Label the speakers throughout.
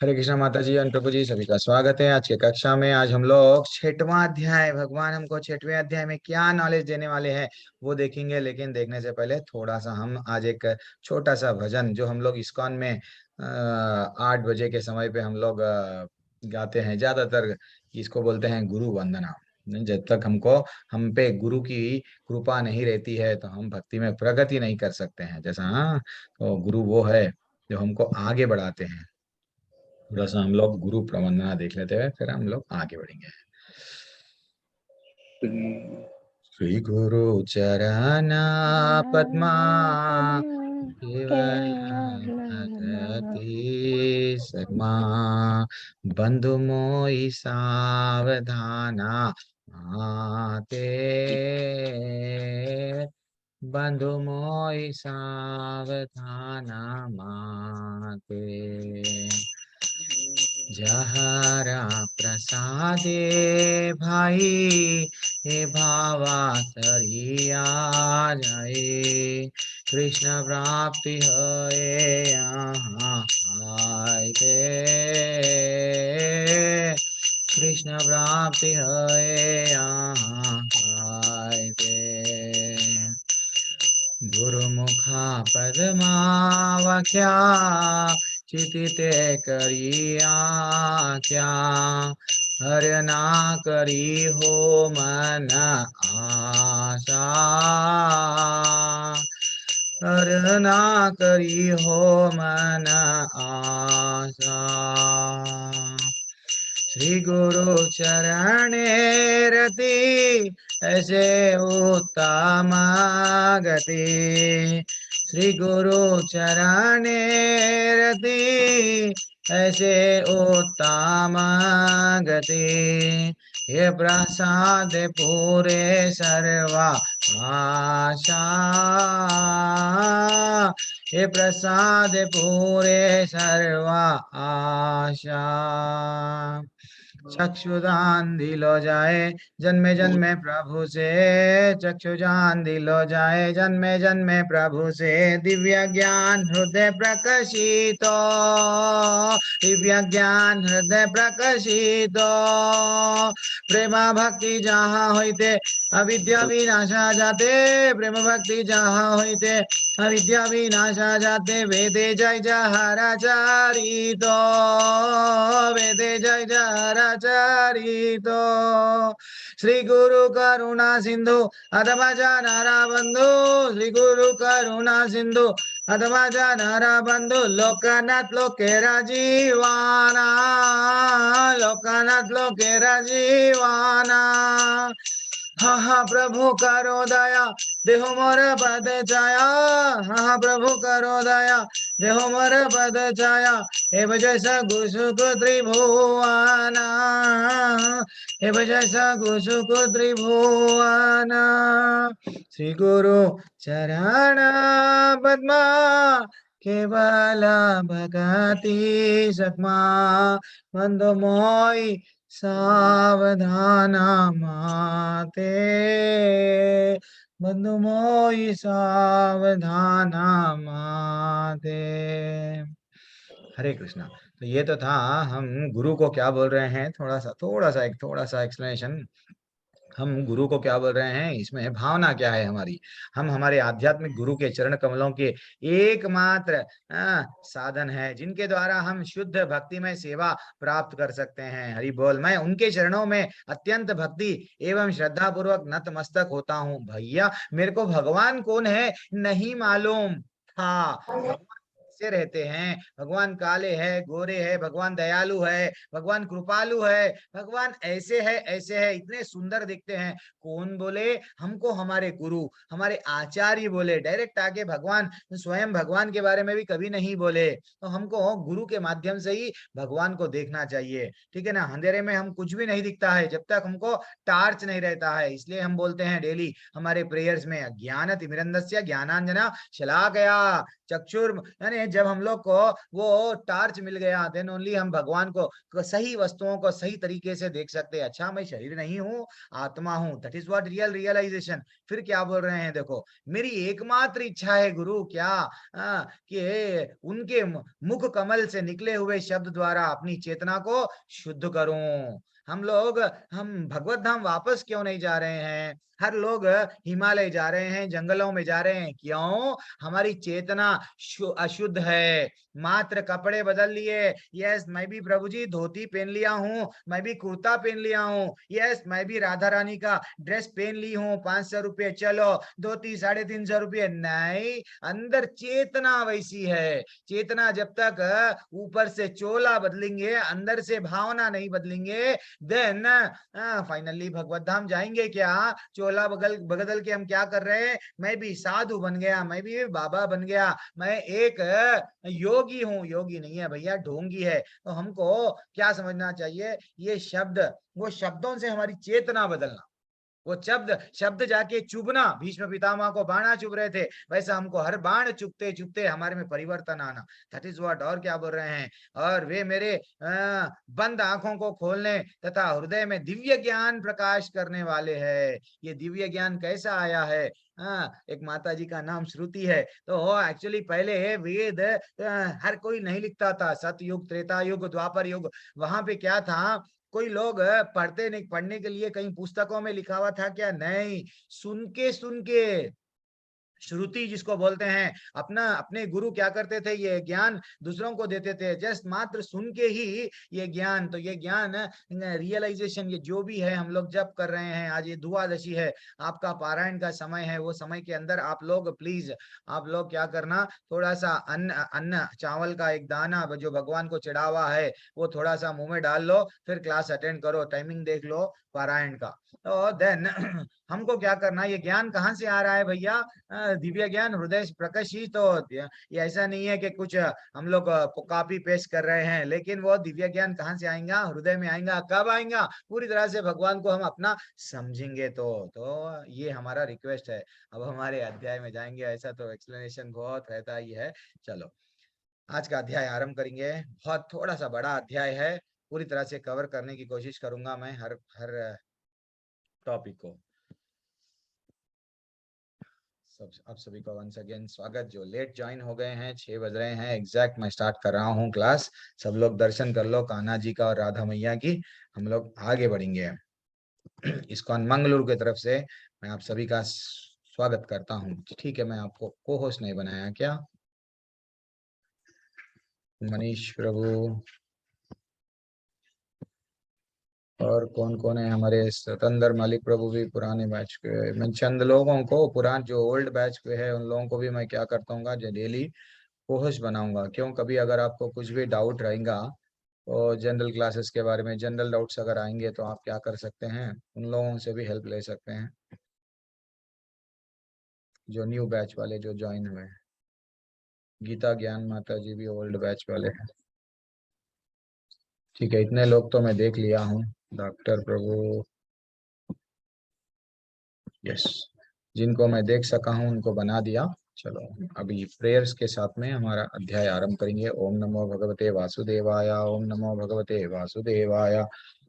Speaker 1: हरे कृष्णा माता जी और प्रभु जी, सभी का स्वागत है आज के कक्षा में। आज हम लोग छठवां अध्याय, भगवान हमको छठवें अध्याय में क्या नॉलेज देने वाले हैं वो देखेंगे। लेकिन देखने से पहले थोड़ा सा हम आज एक छोटा सा भजन जो हम लोग इस्कॉन में 8 बजे के समय पे हम लोग गाते हैं ज्यादातर, इसको बोलते हैं गुरु वंदना। जब तक हमको हम पे गुरु की कृपा नहीं रहती है तो हम भक्ति में प्रगति नहीं कर सकते हैं। जैसा हाँ, तो गुरु वो है जो हमको आगे बढ़ाते हैं। थोड़ा सा हम लोग गुरु प्रवंदना देख लेते हैं, फिर हम लोग आगे बढ़ेंगे। श्री गुरु चरण पद्मा केवल भगति समा, बंधु मोहि सावधाना आते, बंधु मोहि सावधाना माते। जहरा प्रसादे भाई हे भावा तरिया जाए, कृष्ण प्राप्ति होए यहाँ आए थे, कृष्ण प्राप्ति होए यहाँ आए थे। गुरुमुखा पद्मावख्या चितिते करिया क्या, हर ना करी हो मन आशा, हर ना करी हो मन आशा। श्री गुरु चरणे रति ऐसे उत्तम गति, श्री गुरु चरणे रति ऐसे उत्तम गति, ये प्रसाद पूरे सर्वा आशा, ये प्रसाद पूरे सर्वा आशा। चक्षुदान दिलो जाए जन्मे जन्मे प्रभु से, चक्षुदान दिलो जाए जन्मे जन्मे प्रभु से, दिव्य ज्ञान हृदय प्रकाशितो, दिव्य ज्ञान हृदय प्रकाशितो, प्रेमा भक्ति जहाँ होते अविद्या विनाशा जाते, प्रेम भक्ति जहाँ होते अविद्या विनाशा जाते, वेदे जय जहराचारितो, वेदे जय जहराचारितो, श्री गुरु करुणा सिंधु अथवा नारा बंधु, श्री गुरु करुणा सिंधु अथवा नारा बंधु, लोकनाथ लोकेरा जीवाना, लोकनाथ लोकेरा जीवाना। हाँ हाँ प्रभु करो दया देहो मोर पद छाया, हाँ प्रभु करो दया देहो मोर पद छाया, हे भजय गुसुक त्रिभुवना, हे भजय गुसुक त्रिभुवना। श्री गुरु चरण पद्मा केवल भगति सक्मा, बंधु मोहि सावधाना माते, बंधु मोहि सावधाना माते। हरे कृष्णा। तो ये तो था हम गुरु को क्या बोल रहे हैं, थोड़ा सा एक्सप्लेनेशन। हम गुरु को क्या बोल रहे हैं, इसमें भावना क्या है हमारी। हम हमारे आध्यात्मिक गुरु के चरण कमलों के एकमात्र साधन है जिनके द्वारा हम शुद्ध भक्ति में सेवा प्राप्त कर सकते हैं। हरि बोल। मैं उनके चरणों में अत्यंत भक्ति एवं श्रद्धा पूर्वक नतमस्तक होता हूँ। भैया मेरे को भगवान कौन है नहीं मालूम था। से रहते हैं, भगवान काले हैं गोरे हैं, भगवान दयालु है, भगवान कृपालु है, भगवान ऐसे है ऐसे है, इतने सुंदर दिखते हैं। कौन बोले हमको? हमारे गुरु, हमारे आचार्य बोले। डायरेक्ट आके भगवान स्वयं भगवान के बारे में भी कभी नहीं बोले। तो हमको गुरु के माध्यम से ही भगवान को देखना चाहिए, ठीक है ना। अंधेरे में हम कुछ भी नहीं दिखता है जब तक हमको टार्च नहीं रहता है। इसलिए हम बोलते हैं डेली हमारे प्रेयर्स में, ज्ञान तिमिरंधस्य ज्ञानांजना शलाकया चक्षुर, यानी में जब हम लोग को वो टार्च मिल गया, देन ओनली हम भगवान को सही वस्तुओं को सही तरीके से देख सकते हैं। अच्छा, मैं शरीर नहीं हूँ, आत्मा हूँ, that is what real realization. फिर क्या बोल रहे हैं, देखो, मेरी एकमात्र इच्छा है गुरु क्या, कि उनके मुख कमल से निकले हुए शब्द द्वारा अपनी चेतना को शुद्ध करूं। हम भगवत धाम वापस क्यों नहीं जा रहे हैं? हर लोग हिमालय जा रहे हैं, जंगलों में जा रहे हैं, क्यों? हमारी चेतना अशुद्ध है। मात्र कपड़े बदल लिए, यस मैं भी प्रभु जी धोती पहन लिया हूँ, मैं भी कुर्ता पहन लिया हूँ, यस मैं भी राधा रानी का ड्रेस पहन ली हूँ, 500 रुपये चलो, धोती 350 रुपये, नहीं, अंदर चेतना वैसी है। चेतना जब तक ऊपर से चोला बदलेंगे, अंदर से भावना नहीं बदलेंगे, देन फाइनली भगवत धाम जाएंगे क्या? चोला बदल के हम क्या कर रहे हैं? मैं भी साधु बन गया, मैं भी बाबा बन गया, मैं एक योगी हूँ। योगी नहीं है भैया, ढोंगी है। तो हमको क्या समझना चाहिए? ये शब्द, वो शब्दों से हमारी चेतना बदलना, वो शब्द शब्द जाके चुभना। भीष्म पितामह को बाणा चुभ रहे थे, वैसा हमको हर बाण चुभते चुभते हमारे में परिवर्तन आना। That is what. और क्या बोल रहे हैं? और वे मेरे बंद आंखों को खोलने तथा हृदय में दिव्य ज्ञान प्रकाश करने वाले हैं। ये दिव्य ज्ञान कैसा आया है? एक माता जी का नाम श्रुति है। तो एक्चुअली पहले वेद हर कोई नहीं लिखता था। सतयुग, त्रेता युग, द्वापर युग, वहां पे क्या था? कोई लोग पढ़ते नहीं, पढ़ने के लिए कहीं पुस्तकों में लिखा हुआ था क्या? नहीं, सुन के श्रुति जिसको बोलते हैं, अपने गुरु क्या करते थे? ये ज्ञान दूसरों को देते थे, जस्ट मात्र सुन के ही ये ज्ञान। तो ये ज्ञान रियलाइजेशन, ये जो भी है हम लोग जब कर रहे हैं, आज ये द्वादशी है, आपका पारायण का समय है, वो समय के अंदर आप लोग प्लीज, आप लोग क्या करना, थोड़ा सा अन्न अन्न चावल का एक दाना जो भगवान को चढ़ावा है, वो थोड़ा सा मुंह में डाल लो, फिर क्लास अटेंड करो, टाइमिंग देख लो पारायण का। तो देन हमको क्या करना? ये ज्ञान कहाँ से आ रहा है भैया? दिव्य ज्ञान हृदय प्रकाशित। तो ये ऐसा नहीं है कि कुछ हम लोग कॉपी पेस्ट कर रहे हैं, लेकिन वो दिव्य ज्ञान कहाँ से आएगा? हृदय में आएगा। कब आएगा? पूरी तरह से भगवान को हम अपना समझेंगे तो ये हमारा रिक्वेस्ट है। अब हमारे अध्याय में जाएंगे, ऐसा तो एक्सप्लेनेशन बहुत रहता ही है। चलो आज का अध्याय आरंभ करेंगे। बहुत थोड़ा सा बड़ा अध्याय है, पूरी तरह से कवर करने की कोशिश करूंगा मैं हर हर टॉपिक को। आप सभी का वंस अगेन स्वागत। जो लेट ज्वाइन हो गए हैं, 6 बज रहे हैं एग्जैक्ट, मैं स्टार्ट कर रहा हूँ क्लास। सब लोग दर्शन कर लो कान्हा जी का और राधा मैया की। हम लोग आगे बढ़ेंगे। इस्कॉन मंगलुरु की तरफ से मैं आप सभी का स्वागत करता हूँ। ठीक है, मैं आपको को होस्ट नहीं बनाया क्या? मनीष प्रभु और कौन कौन है हमारे? सतंदर मालिक प्रभु भी पुराने बैच के। मैं चंद लोगों को, पुरान जो ओल्ड बैच पे है, उन लोगों को भी मैं क्या करता हूँ, जो डेली कोर्स बनाऊंगा। क्यों? कभी अगर आपको कुछ भी डाउट रहेगा तो जनरल क्लासेस के बारे में जनरल डाउट्स अगर आएंगे तो आप क्या कर सकते हैं, उन लोगों से भी हेल्प ले सकते हैं, जो न्यू बैच वाले जो ज्वाइन हुए हैं। गीता ज्ञान माता जी भी ओल्ड बैच वाले हैं। ठीक है, इतने लोग तो मैं देख लिया हूँ। डॉक्टर प्रभु, यस, जिनको मैं देख सका हूँ उनको बना दिया। चलो अभी प्रेयर्स के साथ में हमारा अध्याय आरंभ करेंगे। ओम नमो भगवते वासुदेवाय, ओम नमो भगवते वासुदेवाय,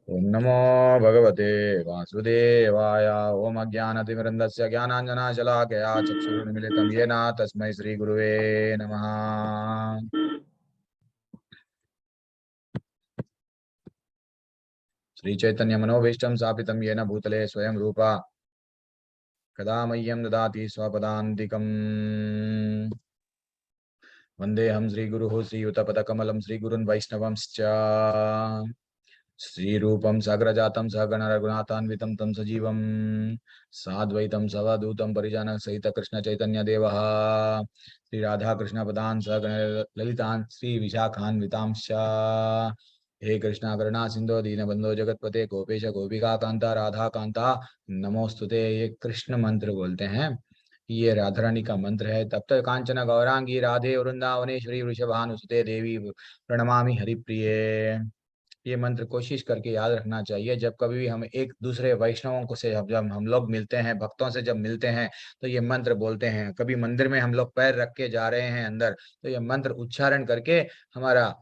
Speaker 1: ओम नमो भगवते वासुदेवाय। ओम अज्ञानतिमिरन्धस्य ज्ञानाञ्जनशलाकया चक्षुरुन्मीलितं येन तस्मै श्रीगुरुवे नमः। श्रीचैतन्यमनोभीष्टं स्थापितं येन भूतले स्वयं रूपा कदा मह्यं ददाति स्वपदान्तिकम्। वन्देऽहं श्रीगुरुः श्रीयुतपदकमलं श्रीगुरुन् वैष्णवंश्च। श्रीरूपं साग्रजातं सहगण रघुनाथान्वितं तं सजीवं साद्वैतं सवधूतं परिजनसहित कृष्णचैतन्यदेवः श्रीराधाकृष्णपदान् सहगण ललितान् श्रीविशाखान्वितांश्च। हे कृष्णा करुणा सिंधु दीनबंधो जगतपते गोपेश गोपिका कांता राधा कांता नमोस्तुते। ये कृष्ण मंत्र बोलते हैं, ये राधा रानी का मंत्र है। तब तक कांचन गौरांगी राधे वृंदावनेश्वरी वृषभानुसुते देवी प्रणमामि हरिप्रिये। ये मंत्र कोशिश करके याद रखना चाहिए। जब कभी भी हम एक दूसरे वैष्णवों को से जब हम लोग मिलते हैं, भक्तों से जब मिलते हैं, तो ये मंत्र बोलते हैं। कभी मंदिर में हम लोग पैर रख के जा रहे हैं अंदर, तो ये मंत्र उच्चारण करके हमारा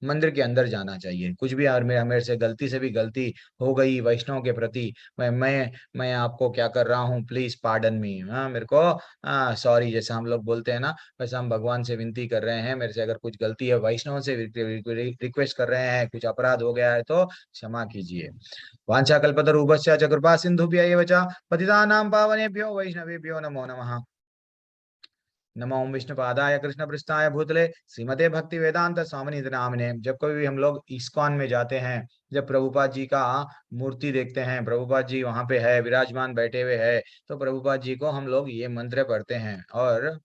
Speaker 1: मंदिर के अंदर जाना चाहिए। कुछ भी अगर मेरे मेरे से गलती से भी गलती हो गई वैष्णव के प्रति, मैं आपको क्या कर रहा हूँ, प्लीज पार्डन मी, हाँ मेरे को सॉरी, जैसा हम लोग बोलते हैं ना, वैसे हम भगवान से विनती कर रहे हैं, मेरे से अगर कुछ गलती है, वैष्णव से रिक्वेस्ट कर रहे हैं, कुछ अपराध हो गया है तो क्षमा कीजिए। वांछा कल्पतरुभ्यश्च च कृपा सिन्धुभ्य एव च पतितानां पावनेभ्यो वैष्णवेभ्यो नमो नमः। नमो ओम विष्णुपादाय कृष्ण पृष्ठाय भूतले श्रीमते भक्ति वेदांत स्वामी नामने। जब कभी भी हम लोग इस्कॉन में जाते हैं, जब प्रभुपाद जी का मूर्ति देखते हैं, प्रभुपाद जी वहां पे है, विराजमान बैठे हुए है, तो प्रभुपाद जी को हम लोग ये मंत्र पढ़ते हैं। और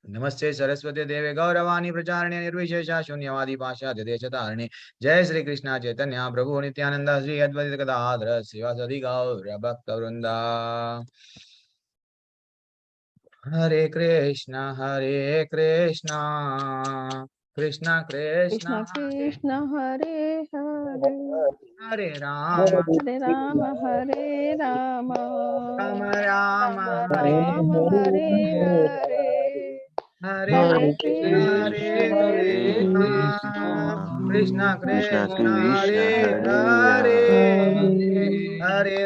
Speaker 1: नमस्ते सरस्वती देवे गौरवाणी प्रचारणे निर्विशेषा शून्यवादी पाशाद्य देशतारिणे। जय श्री कृष्ण चैतन्य प्रभु नित्यानंद श्री अद्वैत गदाधर शिवासदि गौर भक्त वृंदा। हरे कृष्णा कृष्णा कृष्णा
Speaker 2: कृष्ण कृष्ण हरे हरे,
Speaker 1: हरे राम
Speaker 2: हरे राम हरे राम,
Speaker 1: राम राम
Speaker 2: राम
Speaker 1: हरे
Speaker 2: राम हरे हरे,
Speaker 1: हरे
Speaker 2: हरे
Speaker 1: कृष्णा
Speaker 2: कृष्ण हरे
Speaker 1: कृष्णा
Speaker 3: कृष्ण
Speaker 1: कृष्णा
Speaker 3: कृष्ण हरे
Speaker 1: हरे
Speaker 3: हरे,
Speaker 1: हरे
Speaker 3: हरे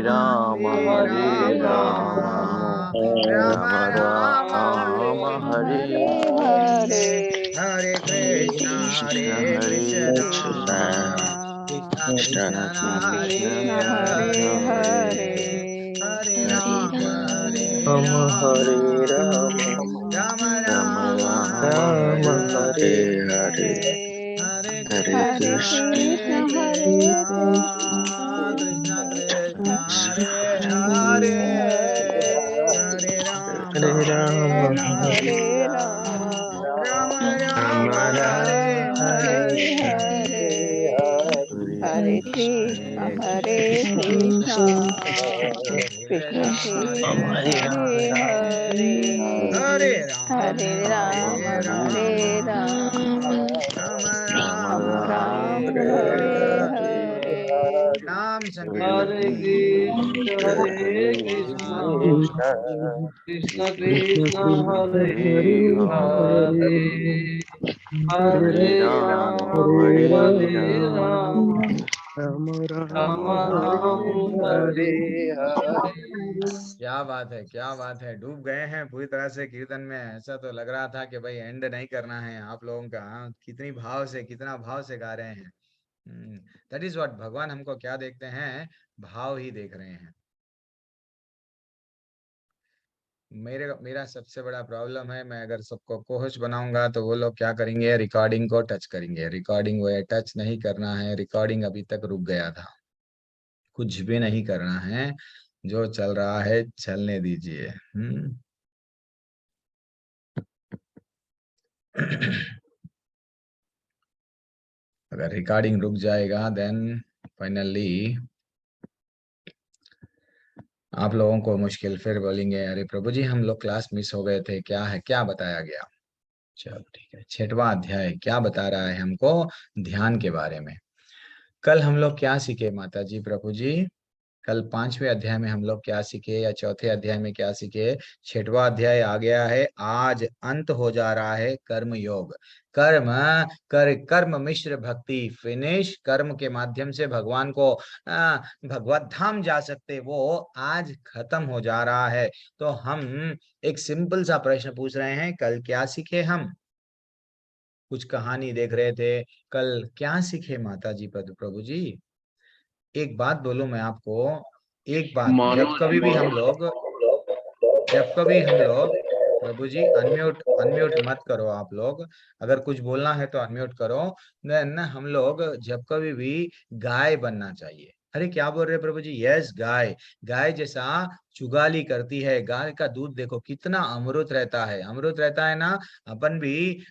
Speaker 1: राम
Speaker 3: राम हरे राम,
Speaker 1: राम
Speaker 3: राम
Speaker 1: राम
Speaker 3: राम हरे
Speaker 2: हरे
Speaker 3: हरे,
Speaker 2: हरे,
Speaker 1: हरे
Speaker 3: हरे
Speaker 1: कृष्णा
Speaker 3: कृष्ण
Speaker 1: हरे
Speaker 3: हरे
Speaker 1: कृष्णा
Speaker 3: कृष्ण,
Speaker 1: कृष्णा
Speaker 3: कृष्ण
Speaker 1: कृष्णा
Speaker 2: कृष्ण
Speaker 1: हरे
Speaker 3: कृष्ण
Speaker 2: कृष्ण
Speaker 3: हरे
Speaker 2: हरे
Speaker 1: हरे
Speaker 2: हरे,
Speaker 3: हरे,
Speaker 1: हरे
Speaker 3: हरे
Speaker 2: हरे
Speaker 1: राम हरे
Speaker 2: राम
Speaker 1: राम
Speaker 3: हरे राम,
Speaker 1: राम
Speaker 3: राम
Speaker 1: राम
Speaker 3: राम
Speaker 1: हरे
Speaker 3: हरे
Speaker 1: हरे
Speaker 3: हरे,
Speaker 1: हरे
Speaker 3: हरे
Speaker 1: कृष्णा
Speaker 2: हरे
Speaker 3: कृष्ण
Speaker 2: कृष्ण
Speaker 1: हरे
Speaker 2: हरे
Speaker 1: कृष्णा कृष्णा
Speaker 2: कृष्ण,
Speaker 1: कृष्णा हरे हरे
Speaker 2: हरे हरे,
Speaker 1: हरे राम
Speaker 3: हरे
Speaker 1: हरे
Speaker 2: राम
Speaker 1: राम
Speaker 2: हरे राम,
Speaker 1: राम
Speaker 2: राम
Speaker 1: राम हरे
Speaker 2: राम हरे
Speaker 1: हरे
Speaker 2: हरे, हरे कृष्ण
Speaker 1: हरे
Speaker 2: हरे
Speaker 1: कृष्णा
Speaker 2: कृष्ण,
Speaker 1: कृष्ण
Speaker 2: कृष्ण कृष्ण हरे हरे,
Speaker 1: हरे
Speaker 2: हरे राम हरे राम,
Speaker 1: राम
Speaker 2: राम
Speaker 1: राम
Speaker 2: राम
Speaker 1: हरे
Speaker 2: हरे
Speaker 1: हरे
Speaker 2: हरे,
Speaker 1: नाम
Speaker 4: Hare
Speaker 1: संकीर्तन
Speaker 4: Krishna, Hare Krishna, Krishna Krishna, Hare Hare, Hare Ram, Hare Ram, Ram Ram, Hare Hare.
Speaker 1: क्या बात है, क्या बात है, डूब गए हैं पूरी तरह से कीर्तन में। ऐसा तो लग रहा था कि भाई एंड नहीं करना है आप लोगों का। हाँ, कितनी भाव से, कितना भाव से गा रहे हैं। दैट इज व्हाट भगवान हमको क्या देखते हैं, भाव ही देख रहे हैं। मेरा सबसे बड़ा प्रॉब्लम है, मैं अगर सबको कोच बनाऊंगा तो वो लोग क्या करेंगे, रिकॉर्डिंग को टच करेंगे। रिकॉर्डिंग वो टच नहीं करना है, रिकॉर्डिंग अभी तक रुक गया था। कुछ भी नहीं करना है, जो चल रहा है चलने दीजिए। अगर रिकॉर्डिंग रुक जाएगा देन फाइनली आप लोगों को मुश्किल, फिर बोलेंगे अरे प्रभु जी हम लोग क्लास मिस हो गए थे, क्या है, क्या बताया गया। चलो ठीक है, 6वां अध्याय क्या बता रहा है हमको, ध्यान के बारे में। कल हम लोग क्या सीखे माता जी, प्रभु जी? कल 5वें अध्याय में हम लोग क्या सीखे, या चौथे अध्याय में क्या सीखे? 6वां अध्याय आ गया है, आज अंत हो जा रहा है कर्म योग। कर्म कर्म मिश्र भक्ति फिनिश। कर्म के माध्यम से भगवान को भगवत धाम जा सकते, वो आज खत्म हो जा रहा है। तो हम एक सिंपल सा प्रश्न पूछ रहे हैं, कल क्या सीखे हम? कुछ कहानी देख रहे थे, कल क्या सीखे माता जी, प्रभु जी? एक बात बोलूं मैं आपको, एक बात, जब कभी हम लोग, प्रभु जी अनम्यूट अनम्यूट मत करो आप लोग, अगर कुछ बोलना है तो अनम्यूट करो। देन हम लोग जब कभी भी गाय बनना चाहिए। अरे क्या बोल रहे प्रभु जी? यस गाय, गाय जैसा चुगाली करती है। गाय का दूध देखो कितना अमृत रहता है, अमृत रहता है ना। अपन भी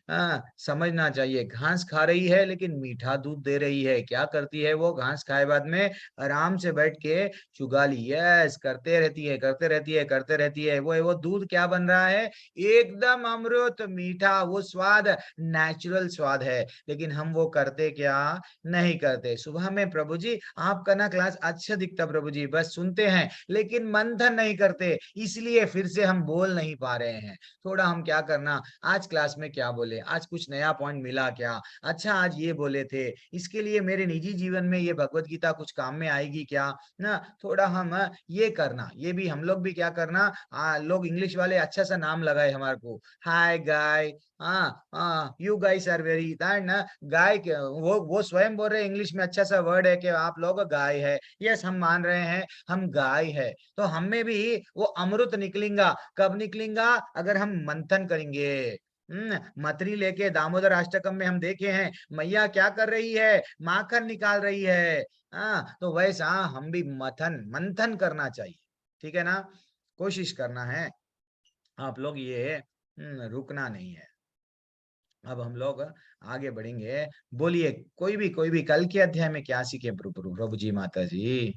Speaker 1: समझना चाहिए, घास खा रही है लेकिन मीठा दूध दे रही है। क्या करती है वो, घास खाए बाद में आराम से बैठ के चुगाली, यस, करते रहती है, करते रहती है, करते रहती है। वो दूध क्या बन रहा है, एकदम अमृत मीठा, वो स्वाद नेचुरल स्वाद है। लेकिन हम वो करते क्या, नहीं करते। सुबह में प्रभु जी आपका ना क्लास अच्छा दिखता प्रभु जी, बस सुनते हैं लेकिन मंथन नहीं करते, इसलिए फिर से हम बोल नहीं पा रहे हैं। थोड़ा हम क्या करना, आज क्लास में क्या बोले, आज कुछ नया पॉइंट मिला क्या, अच्छा आज ये बोले थे, इसके लिए मेरे निजी जीवन में ये भगवत गीता कुछ काम में आएगी क्या ना। थोड़ा हम ये करना, ये भी हम लोग भी क्या करना, लोग इंग्लिश वाले अच्छा सा नाम लगाए हमारे को, हाय गाय, हाँ you guys are very that ना। गाय वो स्वयं बोल रहे इंग्लिश में, अच्छा सा वर्ड है कि आप लोग गाय है। यस, हम मान रहे हैं हम गाय है, तो हम में भी वो अमृत निकलेगा। कब निकलेगा, अगर हम मंथन करेंगे। मथरी लेके दामोदर अष्टकम में हम देखे हैं मैया क्या कर रही है, माखन निकाल रही है। तो वैसा हम भी मंथन करना चाहिए, ठीक है ना। कोशिश करना है आप लोग, ये रुकना नहीं है। अब हम लोग आगे बढ़ेंगे। बोलिए, कोई भी कल के अध्याय में क्या सीखे प्रभु जी, माता जी,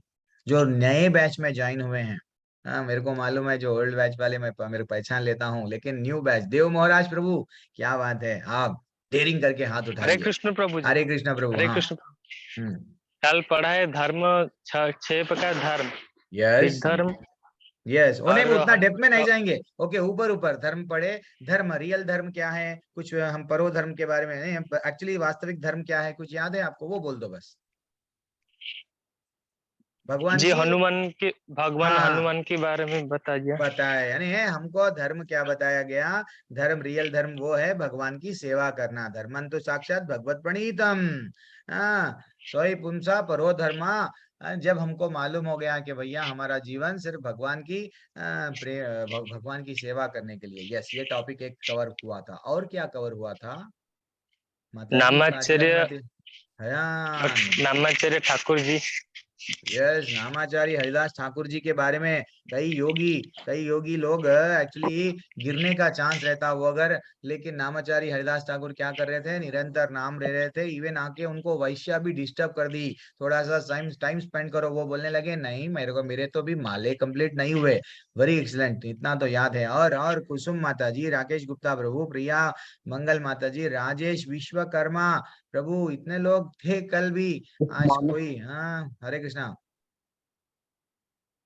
Speaker 1: जो नए बैच में ज्वाइन हुए हैं। हाँ, मेरे को मालूम है जो ओल्ड बैच वाले मैं मेरे पहचान लेता हूँ, लेकिन न्यू बैच, देव महाराज प्रभु, क्या बात है, आप डेयरिंग करके हाथ
Speaker 5: हरे
Speaker 1: उठाइए।
Speaker 5: कृष्ण प्रभु जी।
Speaker 1: हरे कृष्ण प्रभु,
Speaker 5: हरे
Speaker 1: हाँ।
Speaker 5: कृष्ण।
Speaker 1: हम्म।
Speaker 5: कल पढ़ा है धर्म, छह प्रकार धर्म,
Speaker 1: यस,
Speaker 5: सिद्ध धर्म
Speaker 1: यस, नहीं
Speaker 5: और
Speaker 1: उतना डेप्थ में नहीं जाएंगे। ओके, ऊपर ऊपर धर्म पढ़े। धर्म, रियल धर्म क्या है, कुछ हम परो धर्म के बारे में नहीं, एक्चुअली वास्तविक धर्म क्या है, कुछ याद है आपको, वो बोल दो बस। भगवान
Speaker 5: जी
Speaker 1: की,
Speaker 5: भगवान
Speaker 1: हाँ,
Speaker 5: हनुमान के बारे में बताइए।
Speaker 1: पता है, यानी है हमको धर्म क्या बताया गया। धर्म, रियल धर्म वो है भगवान की सेवा करना। धर्मन तो साक्षात भगवत प्रणीतम। हाँ, सोई पुंसा परो धर्मा। जब हमको मालूम हो गया कि भैया हमारा जीवन सिर्फ भगवान की भगवान की सेवा करने के लिए। यस, ये टॉपिक एक कवर हुआ था। और क्या कवर हुआ था माता जी, काटकर
Speaker 5: नामाचार्य,
Speaker 1: माते हयान।
Speaker 5: नामाचार्य ठाकुर जी।
Speaker 1: यस, नामाचारी हरिदास ठाकुर जी के बारे में। कई योगी लोग एक्चुअली गिरने का चांस रहता वो अगर, लेकिन नामाचारी हरिदास ठाकुर क्या कर रहे थे, निरंतर नाम ले रहे थे। इवन आके उनको वैश्या भी डिस्टर्ब कर दी, थोड़ा सा टाइम स्पेंड करो। वो बोलने लगे नहीं, मेरे तो भी माले कंप्लीट नहीं हुए। वेरी एक्सीलेंट, इतना तो याद है। और कुसुम माता जी, राकेश गुप्ता प्रभु, प्रिया मंगल माता जी, राजेश विश्वकर्मा प्रभु, इतने लोग थे कल भी। आज
Speaker 6: मानव
Speaker 1: कोई, हाँ, हरे कृष्णा।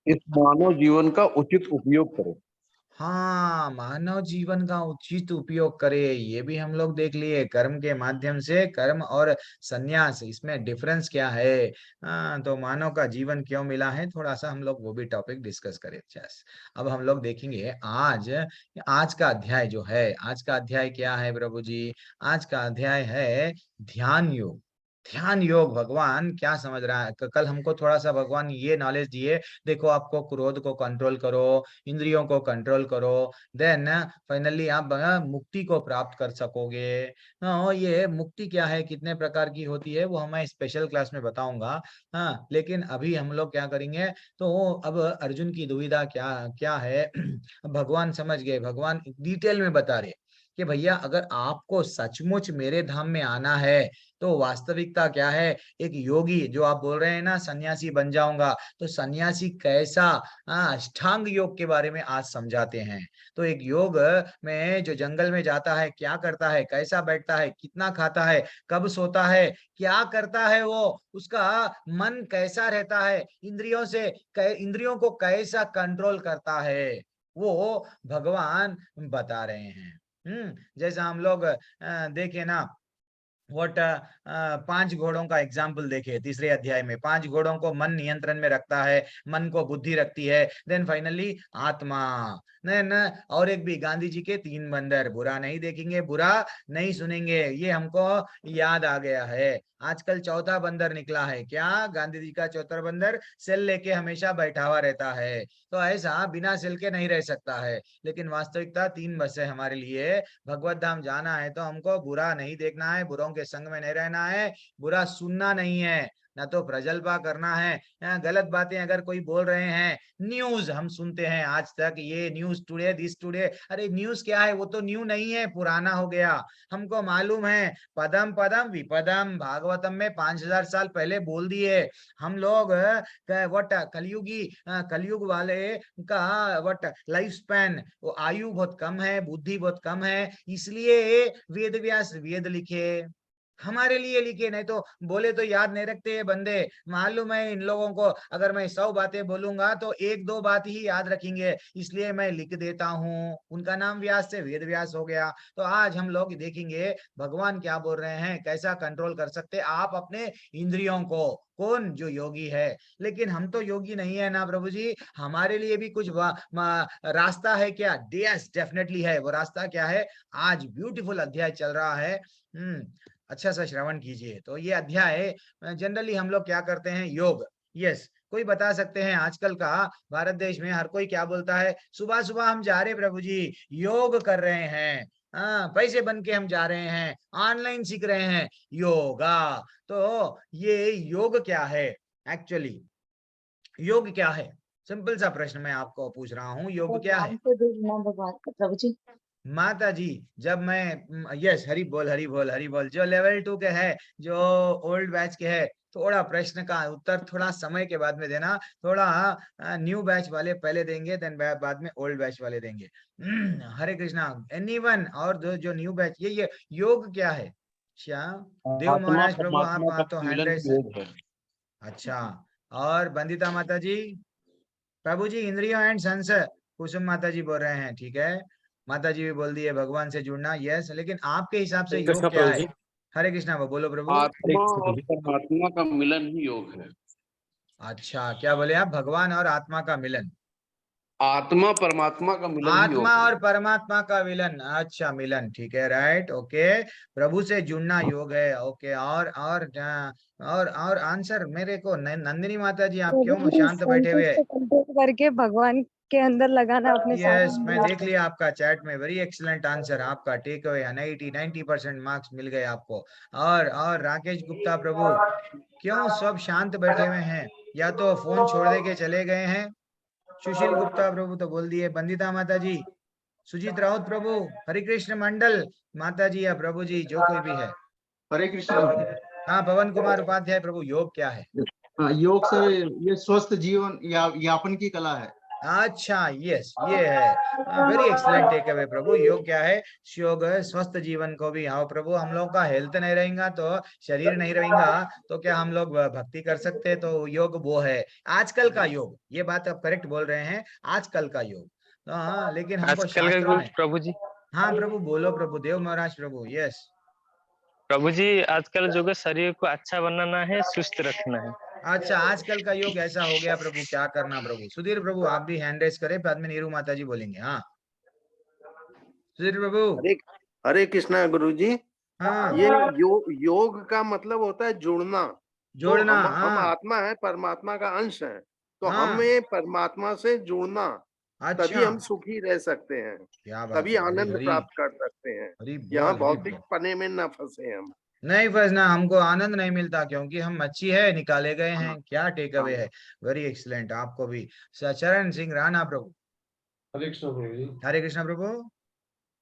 Speaker 6: इस मानव जीवन का उचित उपयोग करें।
Speaker 1: हाँ, मानव जीवन का उचित उपयोग करे, ये भी हम लोग देख लिए। कर्म के माध्यम से, कर्म और संन्यास, इसमें डिफरेंस क्या है। हाँ, तो मानव का जीवन क्यों मिला है, थोड़ा सा हम लोग वो भी टॉपिक डिस्कस करें। चस, अब हम लोग देखेंगे आज, आज का अध्याय जो है, आज का अध्याय क्या है प्रभु जी। आज का अध्याय है ध्यान योग। ध्यान योग, भगवान क्या समझ रहा है, कल हमको थोड़ा सा भगवान ये नॉलेज दिए। देखो, आपको क्रोध को कंट्रोल करो, इंद्रियों को कंट्रोल करो, देन फाइनली आप मुक्ति को प्राप्त कर सकोगे। हाँ, ये मुक्ति क्या है, कितने प्रकार की होती है, वो मैं स्पेशल क्लास में बताऊंगा। हाँ, लेकिन अभी हम लोग क्या करेंगे, तो अब अर्जुन की दुविधा क्या क्या है भगवान समझ गए। भगवान डिटेल में बता रहे कि भैया अगर आपको सचमुच मेरे धाम में आना है तो वास्तविकता क्या है। एक योगी, जो आप बोल रहे हैं ना सन्यासी बन जाऊंगा, तो सन्यासी कैसा, अष्टांग योग के बारे में आज समझाते हैं। तो एक योग में जो जंगल में जाता है, क्या करता है, कैसा बैठता है, कितना खाता है, कब सोता है, क्या करता है वो, उसका मन कैसा रहता है, इंद्रियों को कैसा कंट्रोल करता है, वो भगवान बता रहे हैं। जैसा हम लोग देखे ना, व्हाट 5 घोड़ों का एग्जाम्पल देखे तीसरे अध्याय में। 5 घोड़ों को मन नियंत्रण में रखता है, मन को बुद्धि रखती है, देन फाइनली आत्मा। न और एक भी गांधी जी के 3 बंदर, बुरा नहीं देखेंगे, बुरा नहीं सुनेंगे, ये हमको याद आ गया है। आजकल चौथा बंदर निकला है, क्या गांधी जी का चौथा बंदर, सेल लेके हमेशा बैठा हुआ रहता है। तो ऐसा बिना सेल के नहीं रह सकता है। लेकिन वास्तविकता 3 बस है हमारे लिए। भगवत धाम जाना है तो हमको बुरा नहीं देखना है, बुरों के संग में नहीं रहना है, बुरा सुनना नहीं है, ना तो प्रजल्पा करना है, गलत बातें अगर कोई बोल रहे हैं, न्यूज हम सुनते हैं आज तक, ये न्यूज टुडे, दिस टुडे, अरे न्यूज क्या है, वो तो न्यू नहीं है, पुराना हो गया। हमको मालूम है पदम पदम विपदम भागवतम में 5000 साल पहले बोल दिए। हम लोग वट कलयुगी, कलयुग वाले का वट लाइफ स्पैन, वो आयु बहुत कम है, बुद्धि बहुत कम है, इसलिए वेद व्यास वेद लिखे, हमारे लिए लिखे, नहीं तो बोले तो याद नहीं रखते ये बंदे। मालूम है इन लोगों को, अगर मैं 100 बातें बोलूंगा तो एक दो बात ही याद रखेंगे, इसलिए मैं लिख देता हूँ। उनका नाम व्यास से वेद व्यास हो गया। तो आज हम लोग देखेंगे भगवान क्या बोल रहे हैं, कैसा कंट्रोल कर सकते आप अपने इंद्रियों को, कौन जो योगी है। लेकिन हम तो योगी नहीं है ना प्रभु जी, हमारे लिए भी कुछ रास्ता है क्या? यस डेफिनेटली है। वो रास्ता क्या है? आज ब्यूटीफुल अध्याय चल रहा है, अच्छा सा श्रवण कीजिए। तो ये अध्याय जनरली हम लोग क्या करते हैं, योग। यस, कोई बता सकते हैं आजकल का भारत देश में हर कोई क्या बोलता है, सुबह सुबह हम जा रहे प्रभु जी, योग कर रहे हैं, हाँ पैसे बन के हम जा रहे हैं, ऑनलाइन सीख रहे हैं योगा। तो ये योग क्या है एक्चुअली? योग क्या है? सिंपल सा प्रश्न मैं आपको पूछ रहा हूँ, योग क्या है?
Speaker 7: भगवान को प्रभु जी।
Speaker 1: माता जी, जब मैं यस हरी बोल हरी बोल हरी बोल, जो लेवल 2 के है, जो ओल्ड बैच के है, थोड़ा प्रश्न का उत्तर थोड़ा समय के बाद में देना, थोड़ा न्यू बैच वाले पहले देंगे, देन बाद में ओल्ड बैच वाले देंगे। हरे कृष्णा एनीवन, और जो न्यू बैच, ये योग क्या है? श्याम देव
Speaker 6: आत्मा
Speaker 1: महाराज प्रभु,
Speaker 6: परमात्मा का
Speaker 1: आप तो हैंड
Speaker 6: मिलन
Speaker 1: रेस।
Speaker 6: योग है।
Speaker 1: अच्छा, और बंदिता माता जी? प्रभु जी इंद्रियों एंड सेंस, कुसुम माता जी बोल रहे हैं, ठीक है, माता जी भी बोल दिए भगवान से जुड़ना, यस, लेकिन आपके हिसाब से योग
Speaker 5: कृष्ण
Speaker 1: क्या
Speaker 5: प्रभु
Speaker 1: है?
Speaker 5: जी।
Speaker 1: हरे कृष्णा, वो बोलो प्रभु।
Speaker 6: आत्मा और परमात्मा का मिलन ही योग है।
Speaker 1: अच्छा, क्या बोले आप? भगवान और आत्मा का मिलन,
Speaker 6: आत्मा परमात्मा का मिलन ही
Speaker 1: आत्मा
Speaker 6: योग है।
Speaker 1: और परमात्मा का मिलन, अच्छा मिलन, ठीक है, राइट, ओके, प्रभु से जुड़ना योग है, ओके। और आंसर मेरे को नंदिनी माता जी, आप
Speaker 7: प्रभु
Speaker 1: क्यों
Speaker 7: जी
Speaker 1: शांत बैठे
Speaker 7: सेंसेस
Speaker 1: हुए?
Speaker 7: को कंट्रोल करके भगवान के अंदर लगाना अपने सारे
Speaker 1: यस, मैं देख लिया आपका चैट में, वेरी एक्सीलेंट आंसर, आपका टेक अवे 90% मार्क्स मिल गए आपको। और राकेश गुप्ता प्रभु, क्यों सब शांत बैठे हुए हैं, या तो फोन छोड़ दे के चले गए हैं? सुशील गुप्ता प्रभु तो बोल दिए, बंदिता माता जी, सुजीत राउत प्रभु, हरिकृष्ण मंडल माता जी या प्रभु जी, जो कोई भी है।
Speaker 8: हरे कृष्णा।
Speaker 1: हाँ, पवन कुमार उपाध्याय प्रभु, योग क्या है?
Speaker 8: हाँ, योग सर ये स्वस्थ जीवन यापन की कला है।
Speaker 1: अच्छा, यस, ये है, वेरी एक्सीलेंट टेक अवे प्रभु। योग क्या है? योग स्वस्थ जीवन को भी, हाँ प्रभु, हम लोग का हेल्थ नहीं रहेगा तो, शरीर नहीं रहेगा तो क्या हम लोग भक्ति कर सकते? तो योग वो है आजकल का योग, ये बात आप करेक्ट बोल रहे हैं, आजकल का योग। तो हाँ, लेकिन हमको
Speaker 5: आजकल का
Speaker 1: शास्त्रों में,
Speaker 5: प्रभु जी,
Speaker 1: हाँ प्रभु बोलो प्रभु, देव महाराज प्रभु, यस।
Speaker 5: प्रभु जी आजकल जो है शरीर को अच्छा बनाना है, सुस्त रखना है।
Speaker 1: अच्छा, आजकल का योग ऐसा हो गया प्रभु, क्या करना प्रभु? सुधीर प्रभु आप भी हैंड रेस करें, बाद में नीरू माता जी बोलेंगे। हाँ सुधीर प्रभु।
Speaker 3: हरे हरे कृष्णा गुरु जी।
Speaker 1: हाँ,
Speaker 3: ये योग का मतलब होता है जुड़ना। तो
Speaker 1: जोड़ना,
Speaker 3: हम
Speaker 1: हाँ
Speaker 3: आत्मा है, परमात्मा का अंश है, तो
Speaker 1: हाँ,
Speaker 3: हमें परमात्मा से जुड़ना, तभी
Speaker 1: अच्छा,
Speaker 3: हम सुखी रह सकते हैं,
Speaker 1: क्या बात
Speaker 3: तभी
Speaker 1: है, हरी
Speaker 3: आनंद
Speaker 1: हरी
Speaker 3: प्राप्त कर सकते हैं।
Speaker 1: हरी
Speaker 3: यहाँ
Speaker 1: बोल, हरी
Speaker 3: भौतिक
Speaker 1: बोल।
Speaker 3: पने में न फंसे हम।
Speaker 1: नहीं फंसना, हमको आनंद नहीं मिलता क्योंकि हम मच्छी है, निकाले गए
Speaker 3: हाँ,
Speaker 1: हैं, क्या टेक अवे
Speaker 3: हाँ।
Speaker 1: है? वेरी एक्सीलेंट, आपको भी। चरण सिंह राणा प्रभु,
Speaker 4: हरे कृष्ण प्रभु जी।
Speaker 1: हरे कृष्णा प्रभु।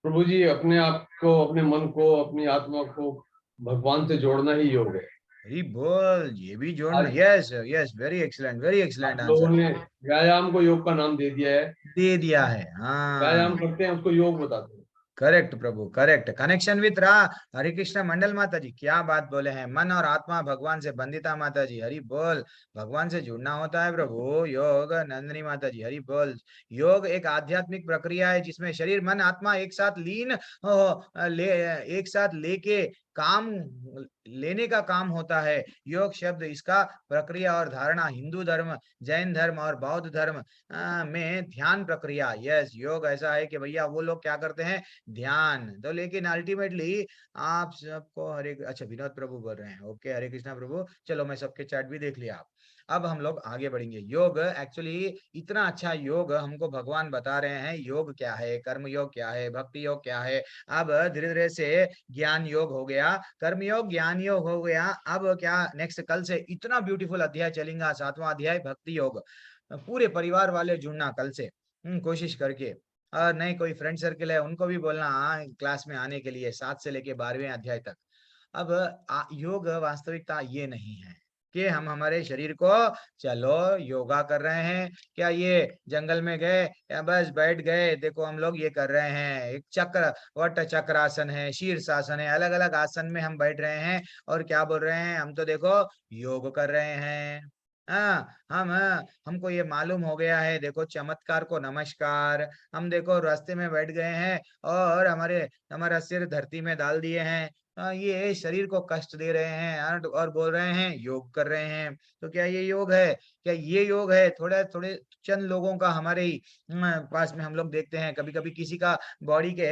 Speaker 4: प्रभु जी अपने आप को, अपने मन को, अपनी आत्मा को भगवान से जोड़ना ही योग है।
Speaker 1: हरी बोल, ये भी जोड़ना,
Speaker 4: आज
Speaker 1: यस यस, वेरी एक्सीलेंट
Speaker 4: आज लोगों
Speaker 1: आंसर।
Speaker 4: ने व्यायाम को योग का नाम दे दिया है।
Speaker 1: दे दिया है, हाँ,
Speaker 4: व्यायाम करते हैं उसको योग बताते हैं।
Speaker 1: Correct Prabhu, correct, connection with रा। हरे कृष्ण मंडल माता जी, क्या बात बोले हैं, मन और आत्मा भगवान से बंदिता माता जी, हरि बोल, भगवान से जुड़ना होता है प्रभु योग। नंदिनी माता जी, हरि बोल। योग एक आध्यात्मिक प्रक्रिया है जिसमें शरीर मन आत्मा एक साथ लीन एक साथ लेके काम लेने का काम होता है। योग शब्द इसका प्रक्रिया और धारणा हिंदू धर्म, जैन धर्म और बौद्ध धर्म में ध्यान प्रक्रिया, यस, योग ऐसा है कि भैया वो लोग क्या करते हैं, ध्यान। तो लेकिन अल्टीमेटली आप सबको हरे, अच्छा विनोद प्रभु बोल रहे हैं, ओके, हरे कृष्णा प्रभु, चलो मैं सबके चैट भी देख लिया। अब हम लोग आगे बढ़ेंगे। योग एक्चुअली इतना अच्छा योग हमको भगवान बता रहे हैं, योग क्या है, कर्म योग क्या है, भक्ति योग क्या है। अब धीरे धीरे से ज्ञान योग हो गया, गया, कर्मयोग ज्ञान योग हो गया। अब क्या नेक्स्ट कल से इतना ब्यूटीफुल अध्याय चलेगा, 7वां अध्याय भक्ति योग। पूरे परिवार वाले जुड़ना कल से, कोशिश करके। और नहीं कोई फ्रेंड सर्कल है उनको भी बोलना क्लास में आने के लिए, 7 से लेके 12वें अध्याय तक। अब योग वास्तविकता ये नहीं है कि हम हमारे शरीर को चलो योगा कर रहे हैं, क्या ये जंगल में गए या बस बैठ गए, देखो हम लोग ये कर रहे हैं, एक चक्र वट चक्रासन है, शीर्षासन है, अलग अलग आसन में हम बैठ रहे हैं और क्या बोल रहे हैं, हम तो देखो योग कर रहे हैं। हमको ये मालूम हो गया है, देखो चमत्कार को नमस्कार। हम देखो रास्ते में बैठ गए हैं और हमारा सिर धरती में डाल दिए हैं, ये शरीर को कष्ट दे रहे हैं और बोल रहे हैं योग कर रहे हैं। तो क्या ये योग है? क्या ये योग है? थोड़े थोड़े चंद लोगों का हमारे ही पास में हम लोग देखते हैं, कभी कभी किसी का बॉडी के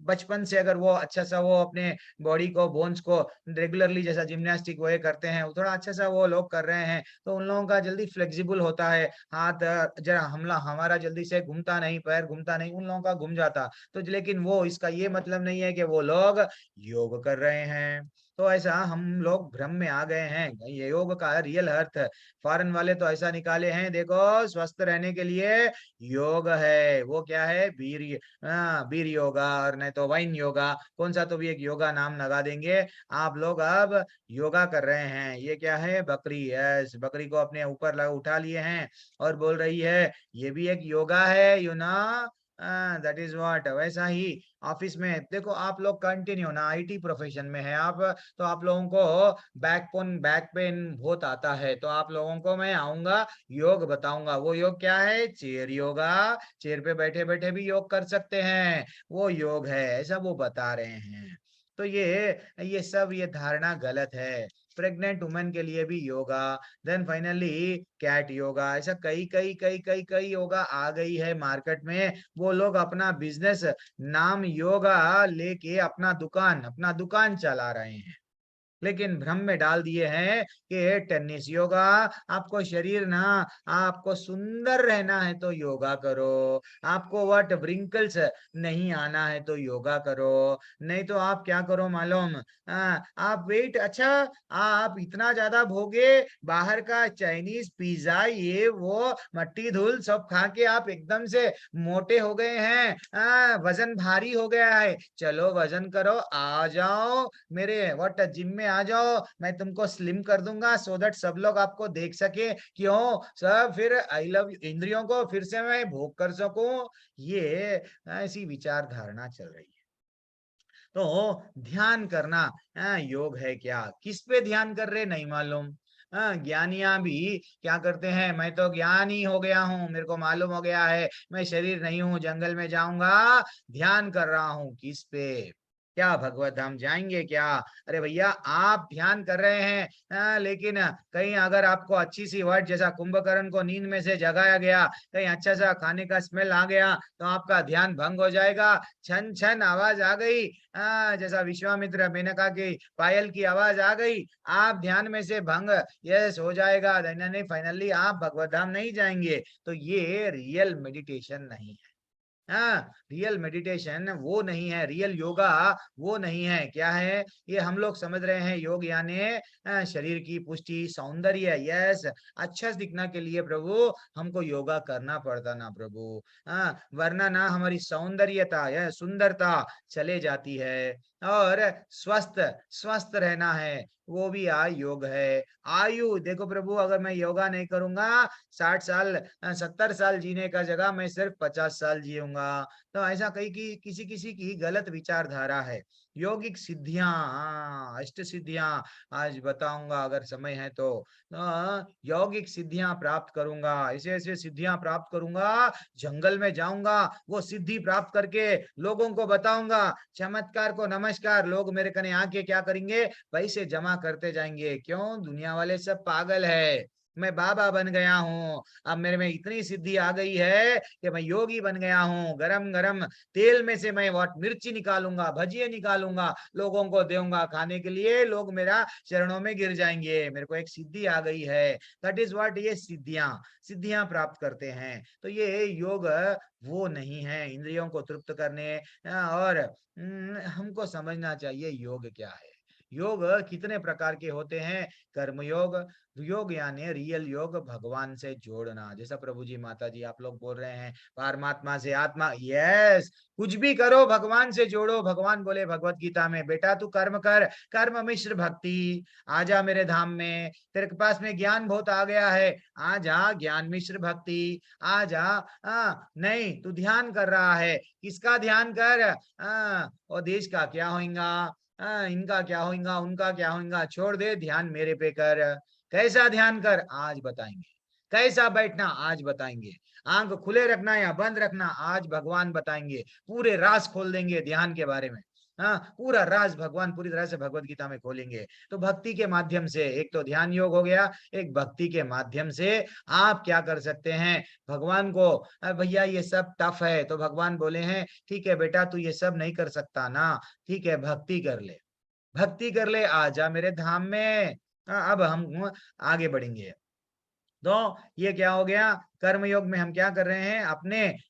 Speaker 1: बचपन से अगर वो अच्छा सा वो अपने बॉडी को बोन्स को रेगुलरली जैसा जिम्नास्टिक वो करते हैं, थोड़ा अच्छा सा वो लोग कर रहे हैं, तो उन लोगों का जल्दी फ्लेक्सिबल होता है हाथ, जरा हमारा जल्दी से घूमता नहीं, पैर घूमता नहीं, उन लोगों का घूम जाता। तो लेकिन वो इसका ये मतलब नहीं है कि वो लोग योग कर रहे हैं। तो ऐसा हम लोग भ्रम में आ गए हैं। ये योग का रियल अर्थ फॉरेन वाले तो ऐसा निकाले हैं, देखो स्वस्थ रहने के लिए योग है, वो क्या है, वीर योगा, और नहीं तो वाइन योगा, कौन सा तो भी एक योगा नाम लगा देंगे। आप लोग अब योगा कर रहे हैं, ये क्या है, बकरी। यस, बकरी को अपने ऊपर उठा लिए हैं और बोल रही है ये भी एक योगा है, दैट इज व्हाट। वैसा ही ऑफिस में देखो, आप लोग कंटिन्यू ना आईटी प्रोफेशन में है आप, तो आप लोगों को बैक पेन बहुत आता है, तो आप लोगों को मैं आऊंगा योग बताऊंगा। वो योग क्या है, चेयर योगा। चेयर पे बैठे बैठे भी योग कर सकते हैं, वो योग है, ऐसा वो बता रहे हैं। तो ये सब ये धारणा गलत है। प्रेग्नेंट वुमेन के लिए भी yoga, then finally cat yoga, ऐसा कई कई कई कई कई योगा आ गई है मार्केट में। वो लोग अपना बिजनेस नाम योगा लेके अपना दुकान चला रहे हैं, लेकिन भ्रम में डाल दिए हैं कि टेनिस योगा। आपको शरीर ना, आपको सुंदर रहना है तो योगा करो, आपको व्हाट व्रिंकल्स नहीं आना है तो योगा करो, नहीं तो आप क्या करो मालूम, आप वेट, अच्छा आप इतना ज्यादा भोगे बाहर का चाइनीज पिज्जा ये वो मट्टी धूल सब खा के आप एकदम से मोटे हो गए हैं, वजन भारी हो गया है, चलो वजन करो, आ जाओ मेरे व्हाट जिम में आ जाओ, मैं तुमको स्लिम कर दूंगा, सो दैट सब लोग आपको देख सके, क्यों सब, फिर आई लव इंद्रियों को फिर से मैं भोग कर सकूं। ये ऐसी विचार धारणा चल रही है। तो ध्यान करना योग है क्या, किस पे ध्यान कर रहे नहीं मालूम। ज्ञानियां भी क्या करते हैं, मैं तो ज्ञानी हो गया हूं, मेरे को मालूम हो गया है, मैं शरीर नहीं हूं, जंगल में जाऊंगा, ध्यान कर रहा हूं, किस पे, क्या भगवत धाम जाएंगे क्या? अरे भैया आप ध्यान कर रहे हैं, लेकिन कहीं अगर आपको अच्छी सी वर्ड जैसा कुंभकर्ण को नींद में से जगाया गया, कहीं अच्छा सा खाने का स्मेल आ गया तो आपका ध्यान भंग हो जाएगा। छन छन आवाज आ गई, जैसा विश्वामित्र मेनका की पायल की आवाज आ गई, आप ध्यान में से भंग यस हो जाएगा, नहीं फाइनली आप भगवत धाम नहीं जाएंगे। तो ये रियल मेडिटेशन नहीं है। रियल मेडिटेशन वो नहीं है, रियल योगा वो नहीं है। क्या है, ये हम लोग समझ रहे हैं योग यानी शरीर की पुष्टि, सौंदर्य। यस, अच्छा दिखने के लिए प्रभु हमको योगा करना पड़ता ना प्रभु, वरना ना हमारी सौंदर्यता या सुंदरता चले जाती है। और स्वस्थ स्वस्थ रहना है, वो भी योग है। आयु देखो प्रभु, अगर मैं योगा नहीं करूंगा 60 साल 70 साल जीने का जगह मैं सिर्फ 50 साल जीऊंगा। तो ऐसा कई की किसी किसी की गलत विचारधारा है। योगिक सिद्धियां, अष्ट सिद्धियां आज बताऊंगा अगर समय है तो। यौगिक सिद्धियां प्राप्त करूंगा, ऐसे ऐसे सिद्धियां प्राप्त करूंगा, जंगल में जाऊंगा, वो सिद्धि प्राप्त करके लोगों को बताऊंगा, चमत्कार को नमस्कार। लोग मेरे कने आके क्या करेंगे, पैसे जमा करते जाएंगे, क्यों, दुनिया वाले सब पागल है। मैं बाबा बन गया हूँ, अब मेरे में इतनी सिद्धि आ गई है कि मैं योगी बन गया हूँ, गरम गरम तेल में से मैं वाट मिर्ची निकालूंगा, भजिए निकालूंगा, लोगों को दूंगा खाने के लिए, लोग मेरा चरणों में गिर जाएंगे, मेरे को एक सिद्धि आ गई है। दैट इज व्हाट, ये सिद्धियां प्राप्त करते हैं। तो ये योग वो नहीं है इंद्रियों को तृप्त करने। और हमको समझना चाहिए योग क्या है। योग कितने प्रकार के होते हैं। कर्म योग, योग यानी रियल योग, भगवान से जोड़ना, जैसा प्रभु जी माता जी आप लोग बोल रहे हैं, परमात्मा से आत्मा, यस, कुछ भी करो भगवान से जोड़ो। भगवान बोले भगवत गीता में, बेटा तू कर्म कर, कर्म मिश्र भक्ति, आजा मेरे धाम में, तेरे पास में ज्ञान बहुत आ गया है, आजा ज्ञान मिश्र भक्ति, आजा। नहीं, तू ध्यान कर रहा है, किसका ध्यान कर, और देश का क्या होगा, इनका क्या होगा, उनका क्या होगा, छोड़ दे, ध्यान मेरे पे कर। कैसा ध्यान कर, आज बताएंगे। कैसा बैठना, आज बताएंगे। आंख खुले रखना या बंद रखना, आज भगवान बताएंगे। पूरे राज खोल देंगे ध्यान के बारे में। हाँ, पूरा राज भगवान पूरी तरह से भगवत गीता में खोलेंगे। तो भक्ति के माध्यम से, एक तो ध्यान योग हो गया, एक भक्ति के माध्यम से आप क्या कर सकते हैं, भगवान को, भैया ये सब टफ है, तो भगवान बोले हैं ठीक है बेटा, तू ये सब नहीं कर सकता ना, ठीक है भक्ति कर ले, भक्ति कर ले, आजा मेरे धाम में। अब हम आगे बढ़ेंगे। तो ये क्या हो गया, कर्म योग में हम क्या कर रहे हैं,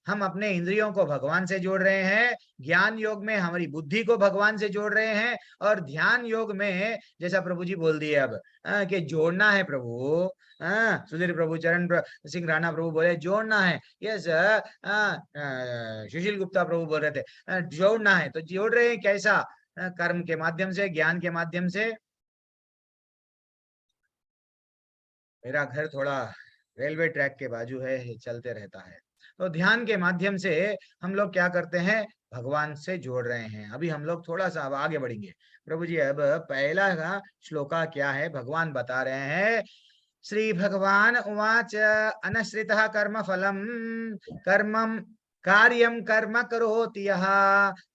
Speaker 1: हम अपने इंद्रियों को भगवान से जोड़ रहे हैं। ज्ञान योग में हमारी बुद्धि को भगवान से जोड़ रहे हैं। और ध्यान योग में जैसा प्रभु जी बोल दिए अब कि जोड़ना है प्रभु, सुधीर प्रभु, चरण सिंह राणा प्रभु बोले जोड़ना है। यस, सुशील गुप्ता प्रभु बोल रहे थे जोड़ना है। तो जोड़ रहे हैं कैसा, कर्म के माध्यम से, ज्ञान के माध्यम से। मेरा घर थोड़ा रेलवे ट्रैक के बाजू है, ये चलते रहता है। तो ध्यान के माध्यम से हम लोग क्या करते हैं, भगवान से जोड़ रहे हैं। अभी हम लोग थोड़ा सा अब आगे बढ़ेंगे। प्रभु जी अब पहला का श्लोका क्या है, भगवान बता रहे हैं। श्री भगवान उवाच अनश्रितः कर्म फलम कर्मम कार्यम कर्म करोति यः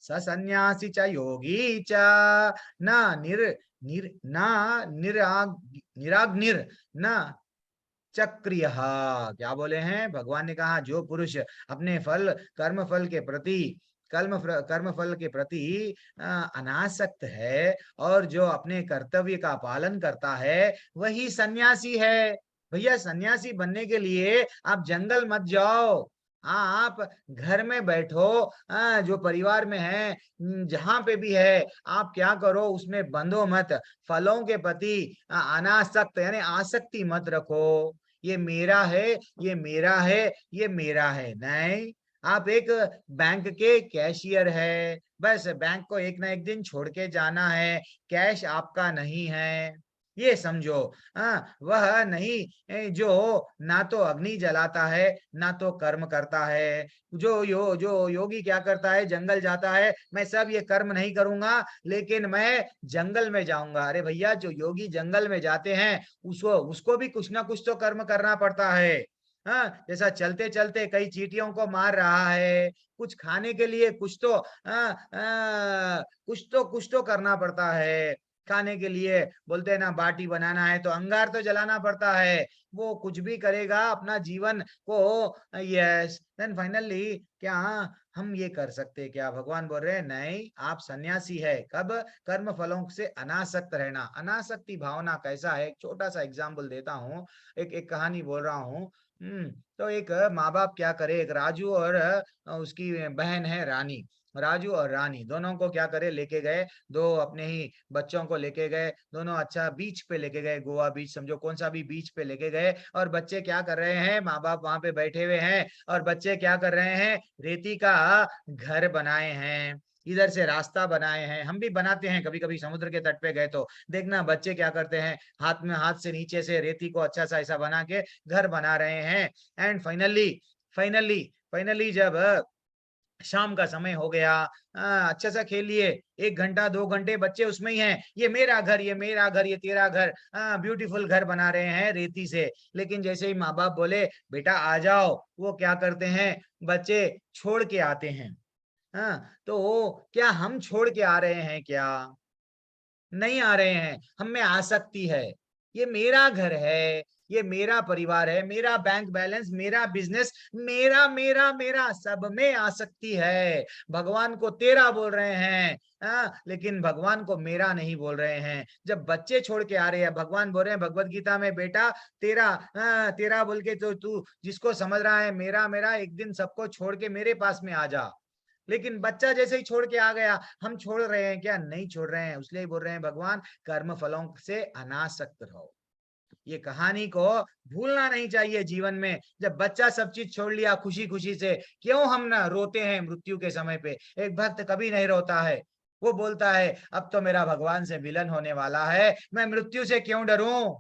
Speaker 1: स सन्यासी च योगी च न निराग्निर न चक्रिय। क्या बोले हैं भगवान ने कहा, जो पुरुष अपने कर्म फल के प्रति अनासक्त है और जो अपने कर्तव्य का पालन करता है, वही सन्यासी है। भैया सन्यासी बनने के लिए आप जंगल मत जाओ, आप घर में बैठो, जो परिवार में है, जहां पे भी है, आप क्या करो, उसमें बंधो मत, फलों के प्रति अनासक्त यानी आसक्ति मत रखो। ये मेरा है, ये मेरा है, ये मेरा है, नहीं। आप एक बैंक के कैशियर है, बस बैंक को एक ना एक दिन छोड़ के जाना है, कैश आपका नहीं है, ये समझो। वह नहीं जो ना तो अग्नि जलाता है ना तो कर्म करता है। जो योगी क्या करता है, जंगल जाता है, मैं सब ये कर्म नहीं करूंगा लेकिन मैं जंगल में जाऊंगा। अरे भैया, जो योगी जंगल में जाते हैं उसको भी कुछ ना कुछ तो कर्म करना पड़ता है। जैसा चलते चलते कई चींटियों को मार रहा है, कुछ खाने के लिए कुछ तो करना पड़ता है। खाने के लिए बोलते हैं ना, बाटी बनाना है तो अंगार तो जलाना पड़ता है। वो कुछ भी करेगा अपना जीवन को। यस, देन फाइनली क्या हम ये कर सकते हैं क्या, भगवान बोल रहे हैं नहीं, आप सन्यासी है कब, कर्म फलों से अनासक्त रहना। अनासक्ति भावना कैसा है, एक छोटा सा एग्जाम्पल देता हूँ, एक कहानी बोल रहा हूँ। तो एक माँ बाप क्या करे, एक राजू और उसकी बहन है रानी, राजू और रानी दोनों को क्या करे, लेके गए, दो अपने ही बच्चों को लेके गए, दोनों अच्छा बीच पे लेके गए, गोवा बीच समझो, कौन सा भी बीच पे लेके गए। और बच्चे क्या कर रहे हैं, माँ बाप वहां पे बैठे हुए हैं और बच्चे क्या कर रहे हैं, रेती का घर बनाए हैं, इधर से रास्ता बनाए हैं। हम भी बनाते हैं कभी कभी, समुद्र के तट पे गए तो देखना बच्चे क्या करते हैं, हाथ से नीचे से रेती को अच्छा सा ऐसा बना के घर बना रहे हैं। एंड फाइनली जब शाम का समय हो गया, अच्छा सा खेल लिए, 1 घंटा 2 घंटे बच्चे उसमें ही हैं, ये मेरा घर, ये मेरा घर, ये तेरा घर, ब्यूटीफुल घर बना रहे हैं रेती से। लेकिन जैसे ही माँ बाप बोले बेटा आ जाओ, वो क्या करते हैं, बच्चे छोड़ के आते हैं। तो क्या हम छोड़ के आ रहे हैं क्या, नहीं आ रहे हैं, हम में आसक्ति है, ये मेरा घर है, ये मेरा परिवार है, मेरा बैंक बैलेंस, मेरा बिजनेस, मेरा मेरा मेरा, सब में आसक्ति है। भगवान को तेरा बोल रहे हैं, लेकिन भगवान को मेरा नहीं बोल रहे हैं। जब बच्चे छोड़ के आ रहे हैं, भगवान बोल रहे हैं भगवत गीता में, बेटा तेरा तेरा बोल के तो तू जिसको समझ रहा है मेरा मेरा, एक दिन सबको छोड़ के मेरे पास में आ जा। लेकिन बच्चा जैसे ही छोड़ के आ गया, हम छोड़ रहे हैं क्या? नहीं छोड़ रहे हैं। इसलिए बोल रहे हैं भगवान कर्म फलों से अनासक्त रहो। ये कहानी को भूलना नहीं चाहिए जीवन में। जब बच्चा सब चीज छोड़ लिया खुशी खुशी से, क्यों हम ना रोते हैं मृत्यु के समय पे? एक भक्त कभी नहीं रोता है। वो बोलता है अब तो मेरा भगवान से मिलन होने वाला है, मैं मृत्यु से क्यों डरूं?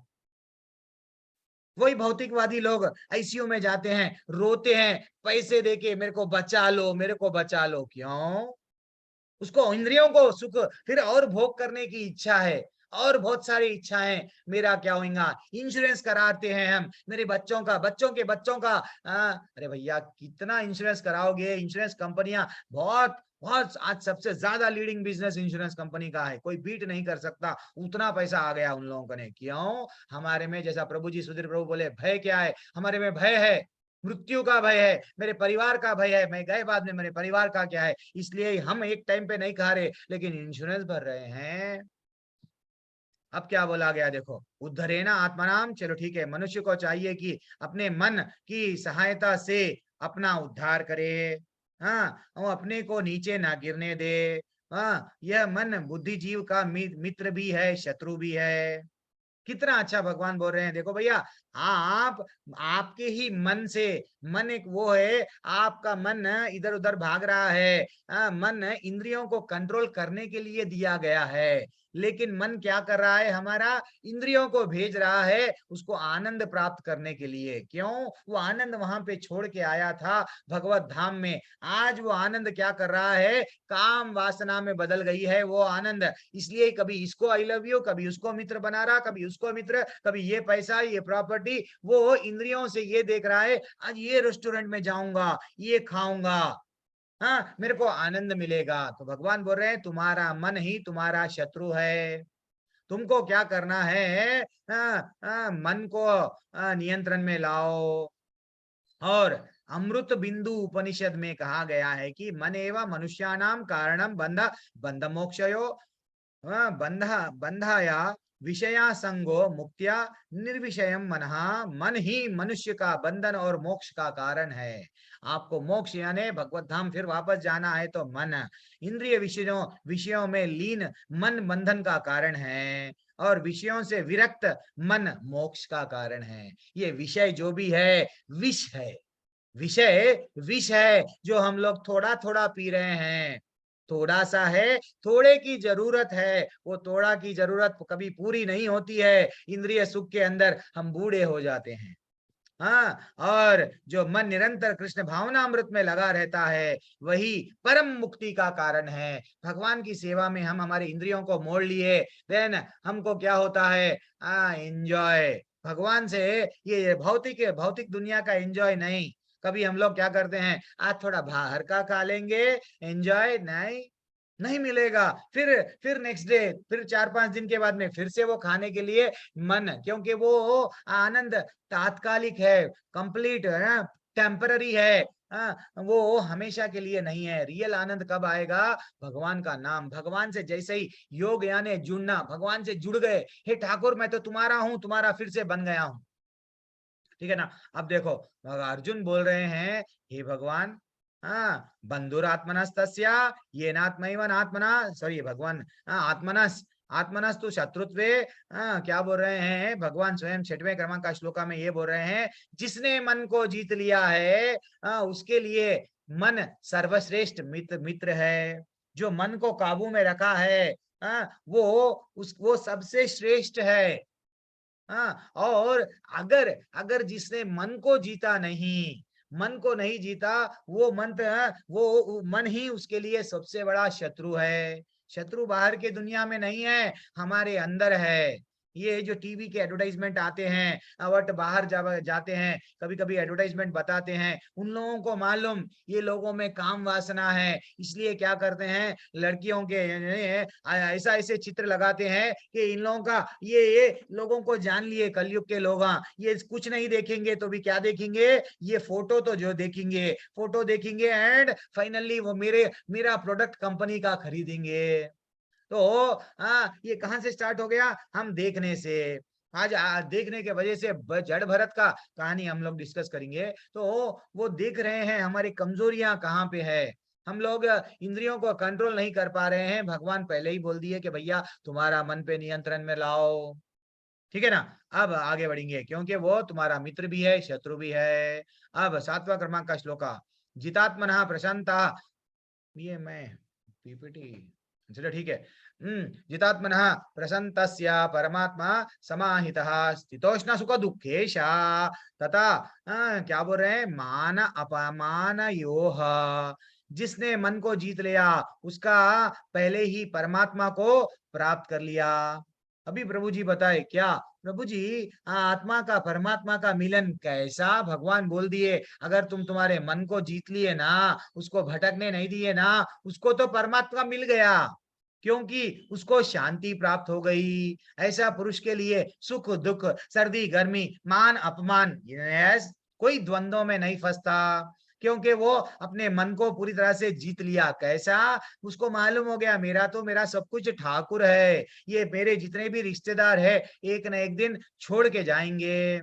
Speaker 1: वही भौतिकवादी लोग आईसीयू में जाते हैं, रोते हैं, पैसे देके मेरे को बचा लो, मेरे को बचा लो। क्यों? उसको इंद्रियों को सुख फिर और भोग करने की इच्छा है, और बहुत सारी इच्छाएं। मेरा क्या होगा? इंश्योरेंस कराते हैं हम मेरे बच्चों का, बच्चों के बच्चों का। अरे भैया कितना इंश्योरेंस कराओगे? इंश्योरेंस कंपनियां बहुत बहुत आज सबसे ज्यादा लीडिंग बिजनेस इंश्योरेंस कंपनी का है, कोई बीट नहीं कर सकता, उतना पैसा आ गया उन लोगों ने। क्यों? हमारे में, जैसा प्रभु जी सुधीर प्रभु बोले, भय क्या है? हमारे में भय है, मृत्यु का भय है, मेरे परिवार का भय है, मैं गए बाद में मेरे परिवार का क्या है। इसलिए हम एक टाइम पे नहीं खा रहे, लेकिन इंश्योरेंस भर रहे हैं। अब क्या बोला गया देखो, उद्धरेना आत्मनाम। चलो ठीक है, मनुष्य को चाहिए कि अपने मन की सहायता से अपना उद्धार करे। हाँ, वो अपने को नीचे ना गिरने दे। हाँ, यह मन बुद्धिजीव का मित्र भी है, शत्रु भी है। कितना अच्छा भगवान बोल रहे हैं। देखो भैया, आप आपके ही मन से, मन एक वो है, आपका मन इधर उधर भाग रहा है। मन इंद्रियों को कंट्रोल करने के लिए दिया गया है, लेकिन मन क्या कर रहा है? हमारा इंद्रियों को भेज रहा है उसको आनंद प्राप्त करने के लिए। क्यों? वो आनंद वहां पे छोड़ के आया था भगवत धाम में। आज वो आनंद क्या कर रहा है? काम वासना में बदल गई है वो आनंद। इसलिए कभी इसको आई लव यू, कभी उसको मित्र बना रहा, कभी उसको मित्र, कभी ये पैसा, ये प्रॉपर्टी। वो इंद्रियों से ये देख रहा है, आज ये रेस्टोरेंट में जाऊंगा, ये खाऊंगा, हाँ मेरे को आनंद मिलेगा। तो भगवान बोल रहे हैं तुम्हारा मन ही तुम्हारा शत्रु है। तुमको क्या करना है? मन को नियंत्रण में लाओ। और अमृत बिंदु उपनिषद में कहा गया है कि मन एवं मनुष्याणाम कारणम बंध बंध मोक्षयो बंधाया विषया संगो मुक्त्या निर्विषयम मनहा। मन ही मनुष्य का बंधन और मोक्ष का कारण है। आपको मोक्ष यानी भगवत धाम फिर वापस जाना है तो मन, इंद्रिय विषयों में लीन मन बंधन का कारण है, और विषयों से विरक्त मन मोक्ष का कारण है। ये विषय जो भी है विष है, विषय विष है जो हम लोग थोड़ा थोड़ा पी रहे हैं। थोड़ा सा है, थोड़े की जरूरत है, वो थोड़ा की जरूरत कभी पूरी नहीं होती है। इंद्रिय सुख के अंदर हम बूढ़े हो जाते हैं। हाँ, और जो मन निरंतर कृष्ण भावना अमृत में लगा रहता है वही परम मुक्ति का कारण है। भगवान की सेवा में हम हमारे इंद्रियों को मोड़ लिए, देन हमको क्या होता है? एंजॉय भगवान से। ये भौतिक दुनिया का एंजॉय नहीं। कभी हम लोग क्या करते हैं? आज थोड़ा बाहर का खा लेंगे, एंजॉय नहीं मिलेगा। फिर नेक्स्ट डे, फिर 4-5 दिन के बाद में फिर से वो खाने के लिए मन, क्योंकि वो आनंद तात्कालिक है, कंप्लीट है, टेम्पररी है। वो हमेशा के लिए नहीं है। रियल आनंद कब आएगा? भगवान का नाम, भगवान से जैसे ही योग यानी जुड़ना, भगवान से जुड़ गए, हे ठाकुर मैं तो तुम्हारा हूं, तुम्हारा फिर से बन गया हूं। ठीक है ना? अब देखो अर्जुन बोल रहे हैं, हे भगवान, हाँ बंधुरात्मनस्तस्या ये नात्मैवन आत्मना, सॉरी भगवान, आत्मनस आत्मनस तो शत्रुत्वे। क्या बोल रहे हैं भगवान स्वयं? 6वें क्रमांक का श्लोका में ये बोल रहे हैं, जिसने मन को जीत लिया है उसके लिए मन सर्वश्रेष्ठ मित्र है। जो मन को काबू में रखा है वो सबसे श्रेष्ठ है। हाँ, और अगर अगर जिसने मन को जीता नहीं, मन को नहीं जीता, वो मन ही उसके लिए सबसे बड़ा शत्रु है। शत्रु बाहर के दुनिया में नहीं है, हमारे अंदर है। ये जो टीवी के एडवर्टाइजमेंट आते हैं बट बाहर जाते हैं, कभी कभी एडवर्टाइजमेंट बताते हैं, उन लोगों को मालूम ये लोगों में काम वासना है, इसलिए क्या करते हैं लड़कियों के ऐसा ऐसे चित्र लगाते हैं कि इन लोगों का ये लोगों को जान लिए कलयुग के लोग, ये कुछ नहीं देखेंगे तो भी क्या देखेंगे, ये फोटो तो जो देखेंगे फोटो देखेंगे एंड फाइनली वो मेरा प्रोडक्ट कंपनी का खरीदेंगे। तो ये कहां से स्टार्ट हो गया, हम देखने से। आज देखने के वजह से जड़ भरत का कहानी हम लोग डिस्कस करेंगे। तो वो देख रहे हैं हमारी कमजोरियां कहाँ पे है, हम लोग इंद्रियों को कंट्रोल नहीं कर पा रहे हैं। भगवान पहले ही बोल दिए कि भैया तुम्हारा मन पे नियंत्रण में लाओ, ठीक है ना। अब आगे बढ़ेंगे क्योंकि वो तुम्हारा मित्र भी है शत्रु भी है। अब 7वां क्रमांक का श्लोका, जितात्मनः प्रशांता, ये मैं पीपीटी, चलो ठीक है। जितात्मनः प्रशान्तस्य परमात्मा समाहितः स्थितोष्ण सुख दुःखेशा तथा क्या बोल रहे हैं, मान अपमान योह, जिसने मन को जीत लिया उसका पहले ही परमात्मा को प्राप्त कर लिया। अभी प्रभु जी बताए क्या, प्रभु जी आत्मा का परमात्मा का मिलन कैसा, भगवान बोल दिए अगर तुम तुम्हारे मन को जीत लिए ना, उसको भटकने नहीं दिए ना, उसको तो परमात्मा मिल गया, क्योंकि उसको शांति प्राप्त हो गई। ऐसा पुरुष के लिए सुख दुख सर्दी गर्मी मान अपमान कोई द्वंद्वों में नहीं फंसता, क्योंकि वो अपने मन को पूरी तरह से जीत लिया। कैसा, उसको मालूम हो गया मेरा सब कुछ ठाकुर है, ये मेरे जितने भी रिश्तेदार है एक न एक दिन छोड़ के जाएंगे।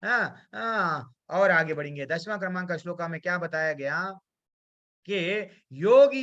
Speaker 1: और आगे बढ़ेंगे 10वां क्रमांक का श्लोका में क्या बताया गया कि योगी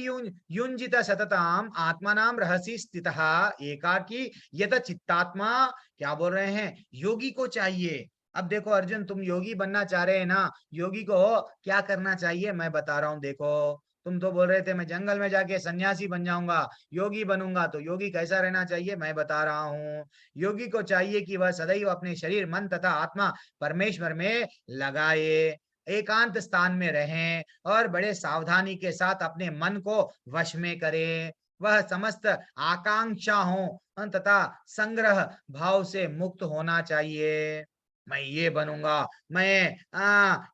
Speaker 1: युंजित सतताम आत्मानाम रहसी स्थितः एकाकी यत चित्तात्मा, क्या बोल रहे हैं, योगी को चाहिए। अब देखो अर्जुन, तुम योगी बनना चाह रहे हैं ना, योगी को क्या करना चाहिए मैं बता रहा हूं। देखो तुम तो बोल रहे थे मैं जंगल में जाके सन्यासी बन जाऊंगा, योगी बनूंगा, तो योगी कैसा रहना चाहिए मैं बता रहा हूँ। योगी को चाहिए कि वह सदैव अपने शरीर मन तथा आत्मा परमेश्वर में लगाए, एकांत स्थान में रहें और बड़े सावधानी के साथ अपने मन को वश में करें। वह समस्त आकांक्षाओं तथा संग्रह भाव से मुक्त होना चाहिए। मैं ये बनूंगा, मैं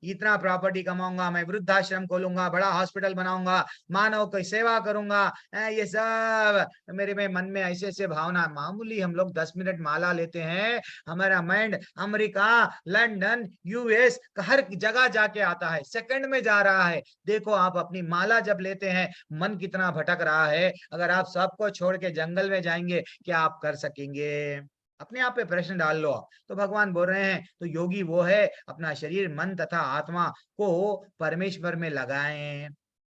Speaker 1: इतना प्रॉपर्टी कमाऊंगा, मैं वृद्धाश्रम खोलूंगा, बड़ा हॉस्पिटल बनाऊंगा, मानव की सेवा करूंगा, ये सब मेरे में मन में ऐसे ऐसे भावना। मामूली हम लोग 10 मिनट माला लेते हैं, हमारा माइंड अमेरिका लंदन यूएस हर जगह जाके आता है, सेकंड में जा रहा है। देखो आप अपनी माला जब लेते हैं मन कितना भटक रहा है। अगर आप सबको छोड़ के जंगल में जाएंगे क्या आप कर सकेंगे, अपने आप पे प्रश्न डाल लो। तो भगवान बोल रहे हैं तो योगी वो है अपना शरीर मन तथा आत्मा को परमेश्वर में लगाएं।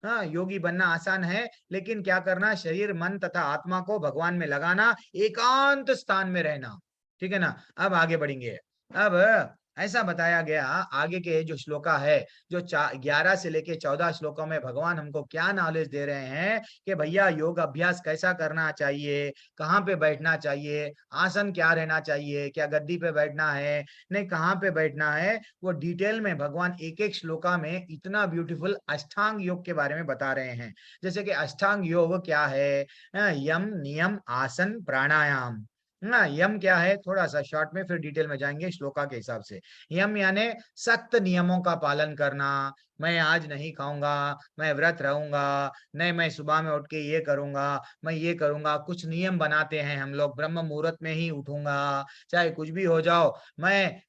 Speaker 1: हाँ, योगी बनना आसान है, लेकिन क्या करना, शरीर मन तथा आत्मा को भगवान में लगाना, एकांत स्थान में रहना, ठीक है ना। अब आगे बढ़ेंगे। अब ऐसा बताया गया आगे के जो श्लोका है, जो 11 से लेके 14 श्लोकों में भगवान हमको क्या नॉलेज दे रहे हैं कि भैया योग अभ्यास कैसा करना चाहिए, कहाँ पे बैठना चाहिए, आसन क्या रहना चाहिए, क्या गद्दी पे बैठना है नहीं कहाँ पे बैठना है, वो डिटेल में भगवान एक एक श्लोका में इतना ब्यूटीफुल अष्टांग योग के बारे में बता रहे हैं। जैसे कि अष्टांग योग क्या है, यम नियम आसन प्राणायाम। ना यम क्या है, थोड़ा सा शॉर्ट में फिर डिटेल में जाएंगे श्लोका के हिसाब से। यम यानी सख्त नियमों का पालन करना, मैं आज नहीं खाऊंगा, मैं व्रत रहूंगा, नहीं मैं सुबह में उठ के ये करूंगा, मैं ये करूंगा। कुछ नियम बनाते हैं हम लोग, ब्रह्म मुहूर्त में ही उठूंगा चाहे कुछ भी हो जाओ, मैं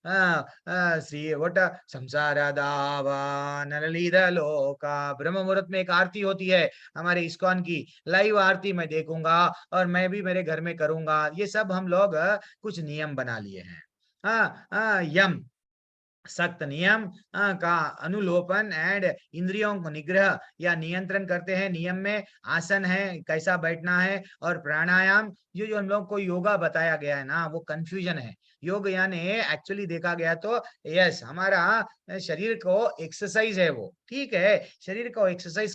Speaker 1: संसार लोका, ब्रह्म मुहूर्त में एक आरती होती है हमारे इस्कॉन की, लाइव आरती मैं देखूंगा और मैं भी मेरे घर में करूंगा। ये सब हम लोग कुछ नियम बना लिए हैं। यम सख्त नियम का अनुलोपन एंड इंद्रियों को निग्रह या नियंत्रण करते हैं। नियम में आसन है कैसा बैठना है, और प्राणायाम जो हम लोग को योगा बताया गया है ना, वो कंफ्यूजन है। योग यानी एक्चुअली देखा गया तो यस हमारा शरीर को एक्सरसाइज है, वो ठीक है, शरीर को एक्सरसाइज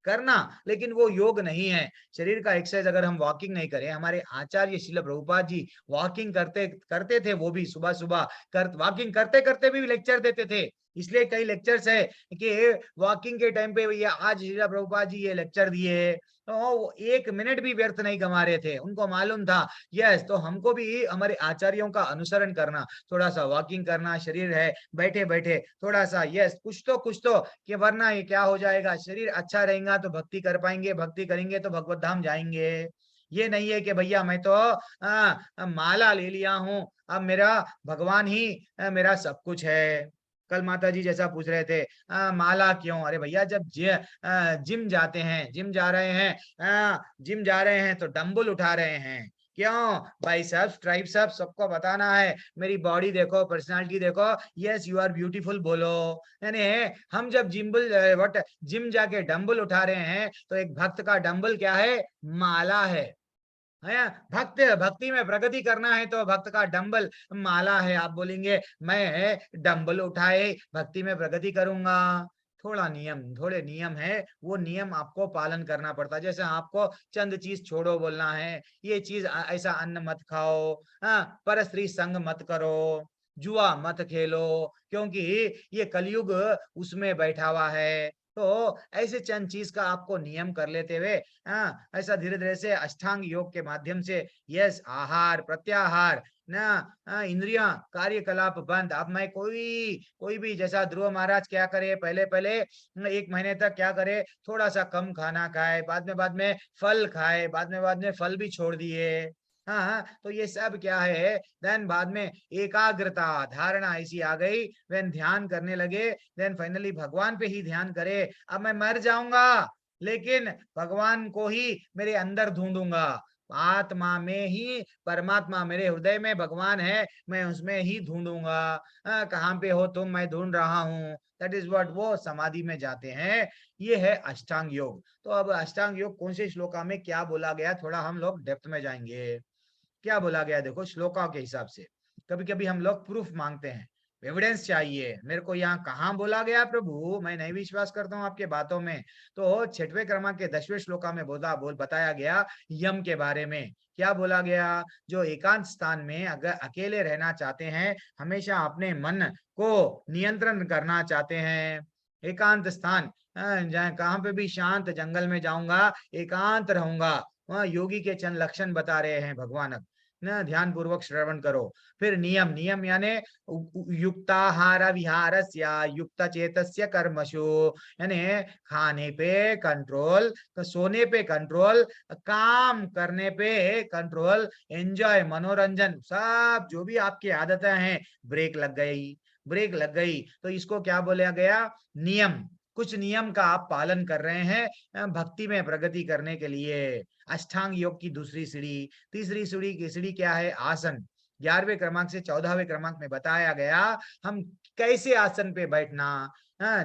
Speaker 1: करना, लेकिन वो योग नहीं है। शरीर का एक्सरसाइज अगर हम वॉकिंग नहीं करें, हमारे आचार्य श्रील प्रभुपाद जी वॉकिंग करते थे, वो भी सुबह सुबह वॉकिंग करते करते भी लेक्चर देते थे। इसलिए कई लेक्चर्स है कि वॉकिंग के टाइम पे ये आज श्रील प्रभुपाद जी ये लेक्चर दिए, तो वो 1 मिनट भी व्यर्थ नहीं गंवा रहे थे। उनको मालूम था यस, तो हमको भी हमारे आचार्यों का अनुसरण करना, थोड़ा सा वॉकिंग करना, शरीर है बैठे बैठे थोड़ा सा यस कुछ तो कि वरना ये क्या हो जाएगा, शरीर अच्छा रहेगा तो भक्ति कर पाएंगे, भक्ति करेंगे तो भगवत धाम जाएंगे। ये नहीं है कि भैया मैं तो माला ले लिया हूँ, अब मेरा भगवान ही मेरा सब कुछ है। कल माता जी जैसा पूछ रहे थे माला क्यों, अरे भैया जब जिम जाते हैं, जिम जा रहे हैं, जिम जा रहे हैं तो डंबल उठा रहे हैं, क्यों, बाइसेप्स ट्राइसेप्स सबको बताना है, मेरी बॉडी देखो, पर्सनालिटी देखो, यस यू आर ब्यूटीफुल बोलो। यानी हम जब जिम जाके डंबल उठा रहे हैं तो एक भक्त का डंबल क्या है, माला है। भक्ति में प्रगति करना है तो भक्त का डंबल माला है। आप बोलेंगे मैं डंबल उठाए भक्ति में प्रगति करूंगा, थोड़े नियम है, वो नियम आपको पालन करना पड़ता है। जैसे आपको चंद चीज छोड़ो बोलना है, ये चीज ऐसा अन्न मत खाओ, पर स्त्री संग मत करो, जुआ मत खेलो, क्योंकि ये कलयुग उसमें बैठा हुआ है। तो ऐसे चंद चीज का आपको नियम कर लेते हुए ऐसा धीरे धीरे से अष्टांग योग के माध्यम से यस आहार प्रत्याहार ना, इंद्रियां कार्यकलाप बंद। अब मैं कोई भी जैसा ध्रुव महाराज क्या करे, पहले 1 महीने तक क्या करे, थोड़ा सा कम खाना खाए, बाद में फल खाए, बाद में फल भी छोड़ दिए। हाँ, तो ये सब क्या है, देन बाद में एकाग्रता धारणा ऐसी आ गई, देन ध्यान करने लगे, देन फाइनली भगवान पे ही ध्यान करे। अब मैं मर जाऊंगा लेकिन भगवान को ही मेरे अंदर ढूंढूंगा, आत्मा में ही परमात्मा, मेरे हृदय में भगवान है, मैं उसमें ही ढूंढूंगा। कहाँ पे हो तुम, मैं ढूंढ रहा हूँ, दैट इज व्हाट, वो समाधि में जाते हैं। ये है अष्टांग योग। तो अब अष्टांग योग कौन से श्लोका में क्या बोला गया, थोड़ा हम लोग डेप्थ में जाएंगे। क्या बोला गया देखो श्लोका के हिसाब से, कभी कभी हम लोग प्रूफ मांगते हैं, एविडेंस चाहिए मेरे को, यहाँ कहाँ बोला गया प्रभु, मैं नहीं विश्वास करता हूँ आपके बातों में। तो 6वें क्रमांक के 10वें श्लोका में बताया गया यम के बारे में। क्या बोला गया, जो एकांत स्थान में अगर अकेले रहना चाहते हैं, हमेशा अपने मन को नियंत्रण करना चाहते हैं, एकांत स्थान जहाँ कहाँ पे भी शांत जंगल में जाऊंगा, एकांत रहूंगा, वहाँ योगी के चंद लक्षण बता रहे हैं भगवान। अब न ध्यान पूर्वक श्रवण करो। फिर नियम यानी युक्ताहार विहारस्य युक्त चेतस्य कर्मशु, यानी खाने पे कंट्रोल, सोने पे कंट्रोल, काम करने पे कंट्रोल, एंजॉय मनोरंजन, सब जो भी आपकी आदतें हैं ब्रेक लग गई तो इसको क्या बोला गया, नियम। कुछ नियम का आप पालन कर रहे हैं भक्ति में प्रगति करने के लिए। अष्टांग योग की दूसरी सीढ़ी, तीसरी सीढ़ी की सीढ़ी क्या है, आसन। 11वें क्रमांक से 14वें क्रमांक में बताया गया हम कैसे आसन पे बैठना,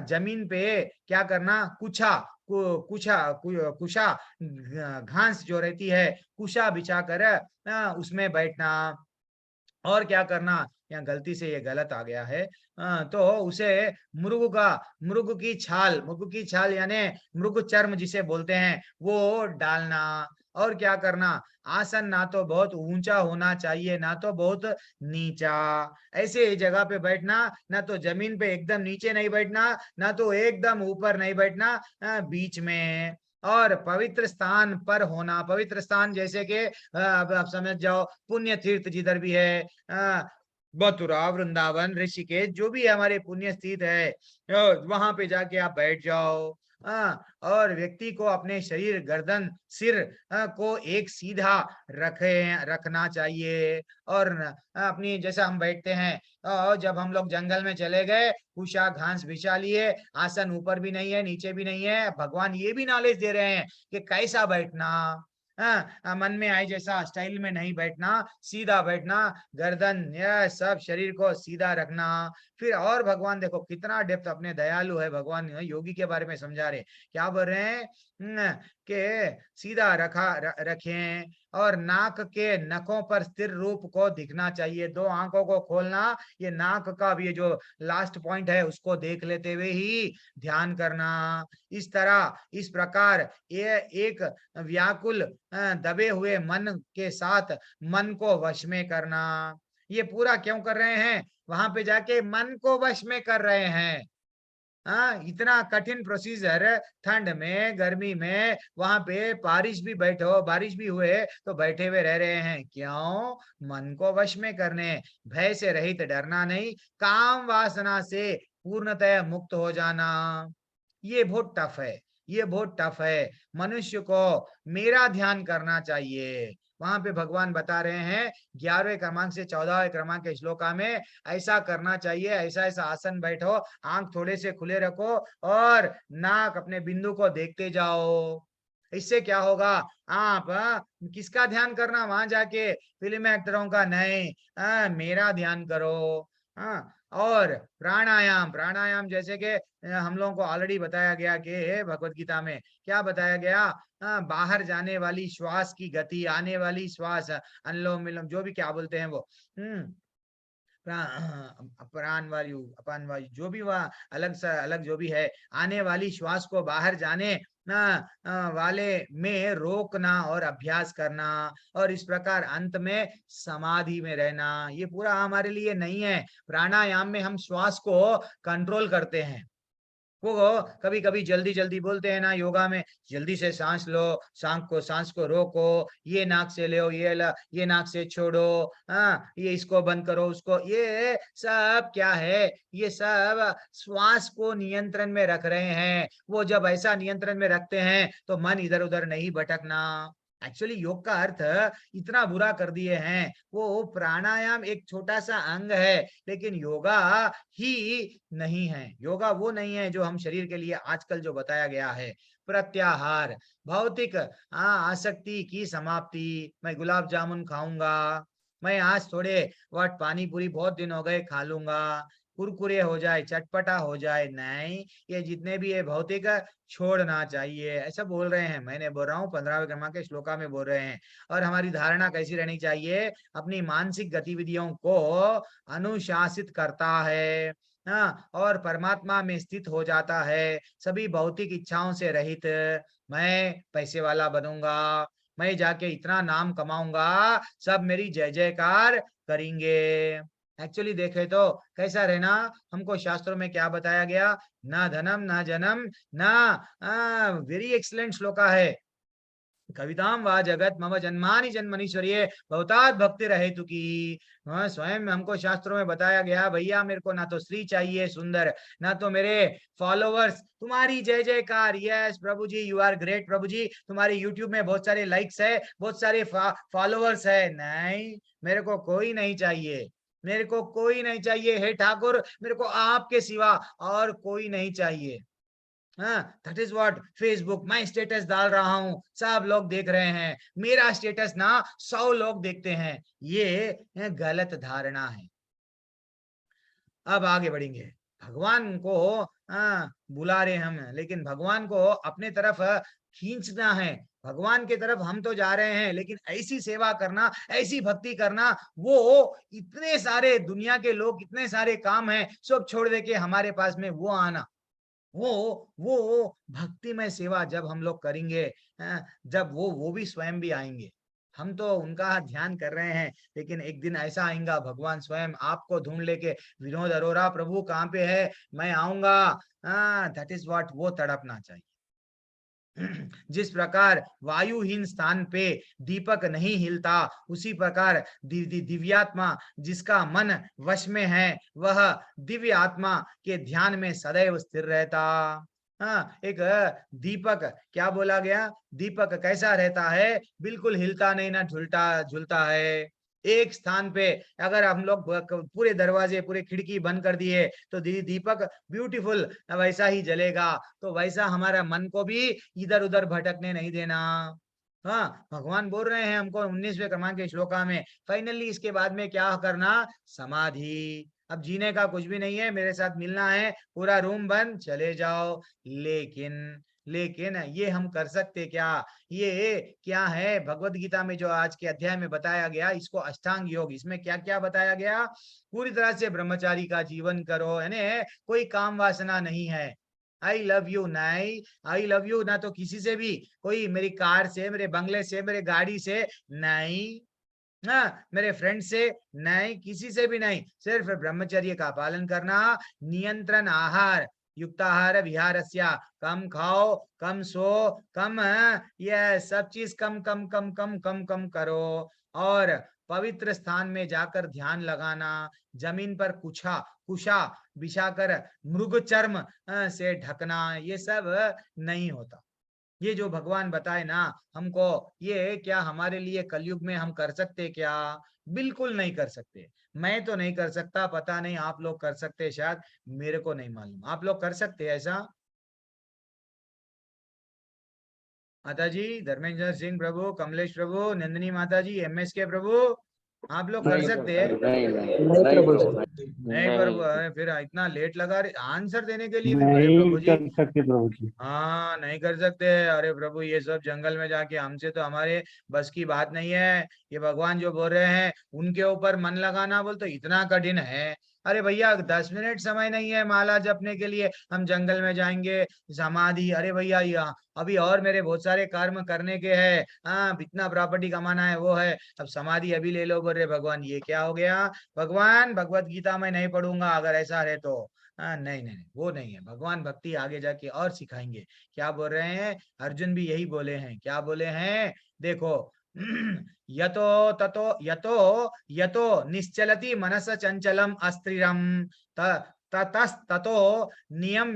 Speaker 1: जमीन पे क्या करना, कुशा घास जो रहती है, कुशा बिछा कर उसमें बैठना, और क्या करना, यहाँ गलती से ये गलत आ गया है, तो उसे मृग की छाल यानी मृग चर्म जिसे बोलते हैं वो डालना। और क्या करना, आसन ना तो बहुत ऊंचा होना चाहिए ना तो बहुत नीचा, ऐसे जगह पे बैठना, ना तो जमीन पे एकदम नीचे नहीं बैठना, ना तो एकदम ऊपर नहीं बैठना, बीच में। और पवित्र स्थान पर होना, पवित्र स्थान जैसे कि अब आप समझ जाओ, पुण्य तीर्थ जिधर भी है, मथुरा वृंदावन ऋषिकेश जो भी हमारे पुण्य स्थित है, वहां पे जाके आप बैठ जाओ। और व्यक्ति को अपने शरीर गर्दन सिर को एक सीधा रखना चाहिए। और अपनी जैसा हम बैठते हैं, जब हम लोग जंगल में चले गए, कुशा घास बिछा लिए, आसन ऊपर भी नहीं है नीचे भी नहीं है, भगवान ये भी नॉलेज दे रहे हैं कि कैसा बैठना, मन में आए जैसा स्टाइल में नहीं बैठना, सीधा बैठना, गर्दन यह सब शरीर को सीधा रखना। फिर और भगवान देखो कितना डेप्थ, अपने दयालु है भगवान, योगी के बारे में समझा रहे, क्या बोल रहे हैं कि सीधा रखें, और नाक के नखों पर स्थिर रूप को दिखना चाहिए, 2 आंखों को खोलना, ये नाक का भी जो लास्ट पॉइंट है उसको देख लेते हुए ही ध्यान करना। इस प्रकार ये एक व्याकुल दबे हुए मन के साथ मन को वश में करना। ये पूरा क्यों कर रहे हैं? वहां पे जाके मन को वश में कर रहे हैं। हाँ, इतना कठिन प्रोसीजर, ठंड में, गर्मी में, वहां पे बारिश भी हुए तो बैठे हुए रह रहे हैं। क्यों? मन को वश में करने, भय से रहित, डरना नहीं, काम वासना से पूर्णतः मुक्त हो जाना। ये बहुत टफ है, ये बहुत टफ है। मनुष्य को मेरा ध्यान करना चाहिए। वहां पे भगवान बता रहे हैं 11वें क्रमांक से 14वें क्रमांक के श्लोका में, ऐसा करना चाहिए, ऐसा ऐसा आसन बैठो, आंख थोड़े से खुले रखो और नाक अपने बिंदु को देखते जाओ। इससे क्या होगा? आप किसका ध्यान करना वहां जाके? फिल्म एक्टरों का नहीं, मेरा ध्यान करो। हाँ, और प्राणायाम, प्राणायाम जैसे कि हम लोगों को ऑलरेडी बताया गया कि भगवत गीता में क्या बताया गया? बाहर जाने वाली श्वास की गति, आने वाली श्वास, अनुलोम विलोम, जो भी क्या बोलते हैं वो, प्राण वायु, अपान वायु, जो भी वह अलग से अलग जो भी है, आने वाली श्वास को बाहर जाने वाले में रोकना और अभ्यास करना, और इस प्रकार अंत में समाधि में रहना। ये पूरा हमारे लिए नहीं है। प्राणायाम में हम श्वास को कंट्रोल करते हैं। वो कभी कभी जल्दी जल्दी बोलते हैं ना योगा में, जल्दी से सांस लो, सांस को रोको, ये नाक से लो, ये नाक से छोड़ो, ये इसको बंद करो, उसको, ये सब क्या है? ये सब श्वास को नियंत्रण में रख रहे हैं। वो जब ऐसा नियंत्रण में रखते हैं तो मन इधर उधर नहीं भटकना। एक्चुअली योग का अर्थ इतना बुरा कर दिए हैं। वो प्राणायाम एक छोटा सा अंग है, लेकिन योगा ही नहीं है। योगा वो नहीं है जो हम शरीर के लिए आजकल जो बताया गया है। प्रत्याहार, भौतिक आसक्ति की समाप्ति। मैं गुलाब जामुन खाऊंगा, मैं आज थोड़े वट पानी पूरी बहुत दिन हो गए खा लूंगा, कुरकुरे हो जाए, चटपटा हो जाए, नहीं, ये जितने भी है भौतिक छोड़ना चाहिए, ऐसा बोल रहे हैं। मैंने बोल रहा हूँ 15वें क्रमांक के श्लोका में बोल रहे हैं। और हमारी धारणा कैसी रहनी चाहिए? अपनी मानसिक गतिविधियों को अनुशासित करता है, और परमात्मा में स्थित हो जाता है, सभी भौतिक इच्छाओं से रहित। मैं पैसे वाला बनूंगा, मैं जाके इतना नाम कमाऊंगा, सब मेरी जय जयकार करेंगे। एक्चुअली देखे तो कैसा रहना? हमको शास्त्रों में क्या बताया गया? ना धनम ना जनम ना, वेरी एक्सलेंट श्लोका है। कविताम वा जगत मम जन्मानि जन्मनीश्वरीय बहुतात भक्ति रहे तुकी। स्वयं हमको शास्त्रों में बताया गया, भैया मेरे को ना तो स्त्री चाहिए सुंदर, ना तो मेरे फॉलोवर्स, तुम्हारी जय जयकार। Yes Prabhu ji, you are great Prabhu ji, तुम्हारे यूट्यूब में बहुत सारे लाइक्स है, बहुत सारे फॉलोवर्स है। नहीं, मेरे को कोई नहीं चाहिए, मेरे को कोई नहीं चाहिए। हे ठाकुर, मेरे को आपके सिवा और कोई नहीं चाहिए। दैट इज व्हाट फेसबुक, मैं स्टेटस डाल रहा हूं, सब लोग देख रहे हैं, मेरा स्टेटस ना 100 लोग देखते हैं। ये गलत धारणा है। अब आगे बढ़ेंगे। भगवान को बुला रहे हम, लेकिन भगवान को अपने तरफ खींचना है। भगवान के तरफ हम तो जा रहे हैं, लेकिन ऐसी सेवा करना, ऐसी भक्ति करना, वो इतने सारे दुनिया के लोग, इतने सारे काम हैं, सब छोड़ दे के हमारे पास में वो आना, वो भक्तिमय सेवा जब हम लोग करेंगे, जब वो भी स्वयं भी आएंगे। हम तो उनका ध्यान कर रहे हैं, लेकिन एक दिन ऐसा आएगा भगवान स्वयं आपको ढूंढ लेके, विनोद अरोरा प्रभु कहाँ पे है, मैं आऊंगा। दैट इज व्हाट, वो तड़पना चाहिए। जिस प्रकार वायुहीन स्थान पे दीपक नहीं हिलता, उसी प्रकार दिव्यात्मा जिसका मन वश में है, वह दिव्य आत्मा के ध्यान में सदैव स्थिर रहता। एक दीपक, क्या बोला गया? दीपक कैसा रहता है? बिल्कुल हिलता नहीं, ना झुलता है। एक स्थान पे अगर हम लोग पूरे दरवाजे, पूरे खिड़की बंद कर दिए तो दीपक ब्यूटीफुल वैसा ही जलेगा। तो वैसा हमारा मन को भी इधर उधर भटकने नहीं देना। भगवान बोल रहे हैं हमको 19वें क्रमांक के श्लोका में, फाइनली इसके बाद में क्या करना? समाधि। अब जीने का कुछ भी नहीं है, मेरे साथ मिलना है, पूरा रूम बंद, चले जाओ। लेकिन ये हम कर सकते क्या? ये क्या है? भगवत गीता में जो आज के अध्याय में बताया गया, इसको अष्टांग योग। इसमें क्या क्या बताया गया? पूरी तरह से ब्रह्मचारी का जीवन करो, यानी कोई काम वासना नहीं है। आई लव यू नहीं, आई लव यू ना तो किसी से भी, कोई मेरी कार से, मेरे बंगले से, मेरे गाड़ी से नहीं, मेरे फ्रेंड से नहीं, किसी से भी नहीं, सिर्फ ब्रह्मचर्य का पालन करना, नियंत्रण आहार, युक्ताहार विहारस्य, कम खाओ, कम सो, कम ये सब चीज कम कम कम कम कम कम करो, और पवित्र स्थान में जाकर ध्यान लगाना, जमीन पर कुशा कुशा बिछाकर मृग चर्म से ढकना, ये सब नहीं होता। ये जो भगवान बताए ना हमको, ये क्या हमारे लिए कलयुग में हम कर सकते क्या? बिल्कुल नहीं कर सकते। मैं तो नहीं कर सकता, पता नहीं आप लोग कर सकते शायद, मेरे को नहीं मालूम। आप लोग कर सकते हैं ऐसा? माता जी, धर्मेंद्र सिंह प्रभु, कमलेश प्रभु, नंदिनी माता जी, एमएस के प्रभु, आप लोग कर सकते हैं?
Speaker 6: नहीं प्रभु,
Speaker 1: नहीं प्रभु, अरे फिर इतना लेट लगा आंसर देने के लिए भी। अरे
Speaker 6: नहीं
Speaker 1: प्रभु जी,
Speaker 6: कर सकते प्रभु जी।
Speaker 1: हाँ नहीं कर सकते। अरे प्रभु, ये सब जंगल में जाके हमसे तो हमारे बस की बात नहीं है। ये भगवान जो बोल रहे हैं उनके ऊपर मन लगाना बोल तो इतना कठिन है। अरे भैया 10 मिनट समय नहीं है माला जपने के लिए, हम जंगल में जाएंगे समाधि। अरे भैया यहाँ अभी और मेरे बहुत सारे कर्म करने के हैं, हाँ इतना प्रॉपर्टी कमाना है, वो है, अब समाधि अभी ले लो बोल रहे भगवान। ये क्या हो गया? भगवान भगवत गीता में नहीं पढ़ूंगा अगर ऐसा है तो। नहीं नहीं नहीं, वो नहीं है। भगवान भक्ति आगे जाके और सिखाएंगे। क्या बोल रहे हैं? अर्जुन भी यही बोले हैं। क्या बोले हैं? देखो यतो ततो यतो यतो निश्चलति मनस चंचलम अस्थिरम ततो नियम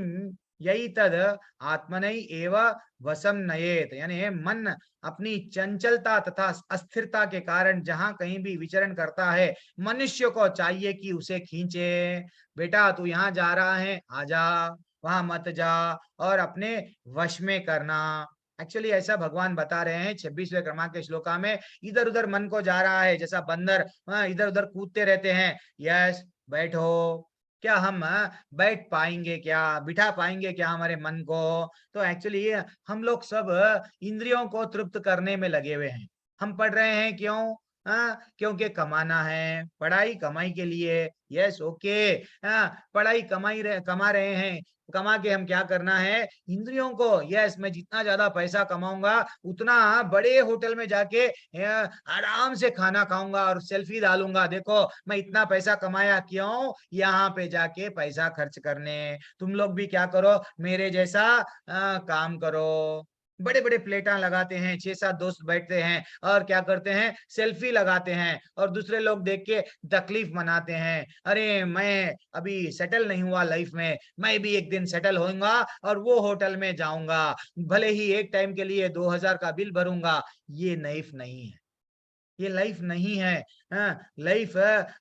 Speaker 1: यही तद आत्मनै एव वसम नयेत। यानी मन अपनी चंचलता तथा अस्थिरता के कारण जहां कहीं भी विचरण करता है, मनुष्य को चाहिए कि उसे खींचे। बेटा तू यहाँ जा रहा है, आजा, वहां मत जा, और अपने वश में करना। एक्चुअली ऐसा भगवान बता रहे हैं 26वें क्रमांक के श्लोका में। इधर उधर मन को जा रहा है जैसा बंदर इधर उधर कूदते रहते हैं। यस, बैठो। क्या हम बैठ पाएंगे क्या, बिठा पाएंगे क्या हमारे मन को? तो एक्चुअली हम लोग सब इंद्रियों को तृप्त करने में लगे हुए हैं। हम पढ़ रहे हैं क्यों? क्योंकि कमाना है, पढ़ाई कमाई के लिए। यस, ओके, पढ़ाई कमा रहे हैं। कमा के हम क्या करना है? इंद्रियों को, यस मैं जितना ज्यादा पैसा कमाऊंगा उतना बड़े होटल में जाके आराम से खाना खाऊंगा और सेल्फी डालूंगा, देखो मैं इतना पैसा कमाया। क्यों? यहाँ पे जाके पैसा खर्च करने। तुम लोग भी क्या करो, मेरे जैसा काम करो। बड़े बड़े प्लेटा लगाते हैं, 6-7 दोस्त बैठते हैं और क्या करते हैं? सेल्फी लगाते हैं और दूसरे लोग देख के तकलीफ मनाते हैं। अरे मैं अभी सेटल नहीं हुआ लाइफ में, मैं भी एक दिन सेटल होऊंगा और वो होटल में जाऊंगा, भले ही एक टाइम के लिए 2000 का बिल भरूंगा। ये लाइफ नहीं है, ये लाइफ नहीं है। लाइफ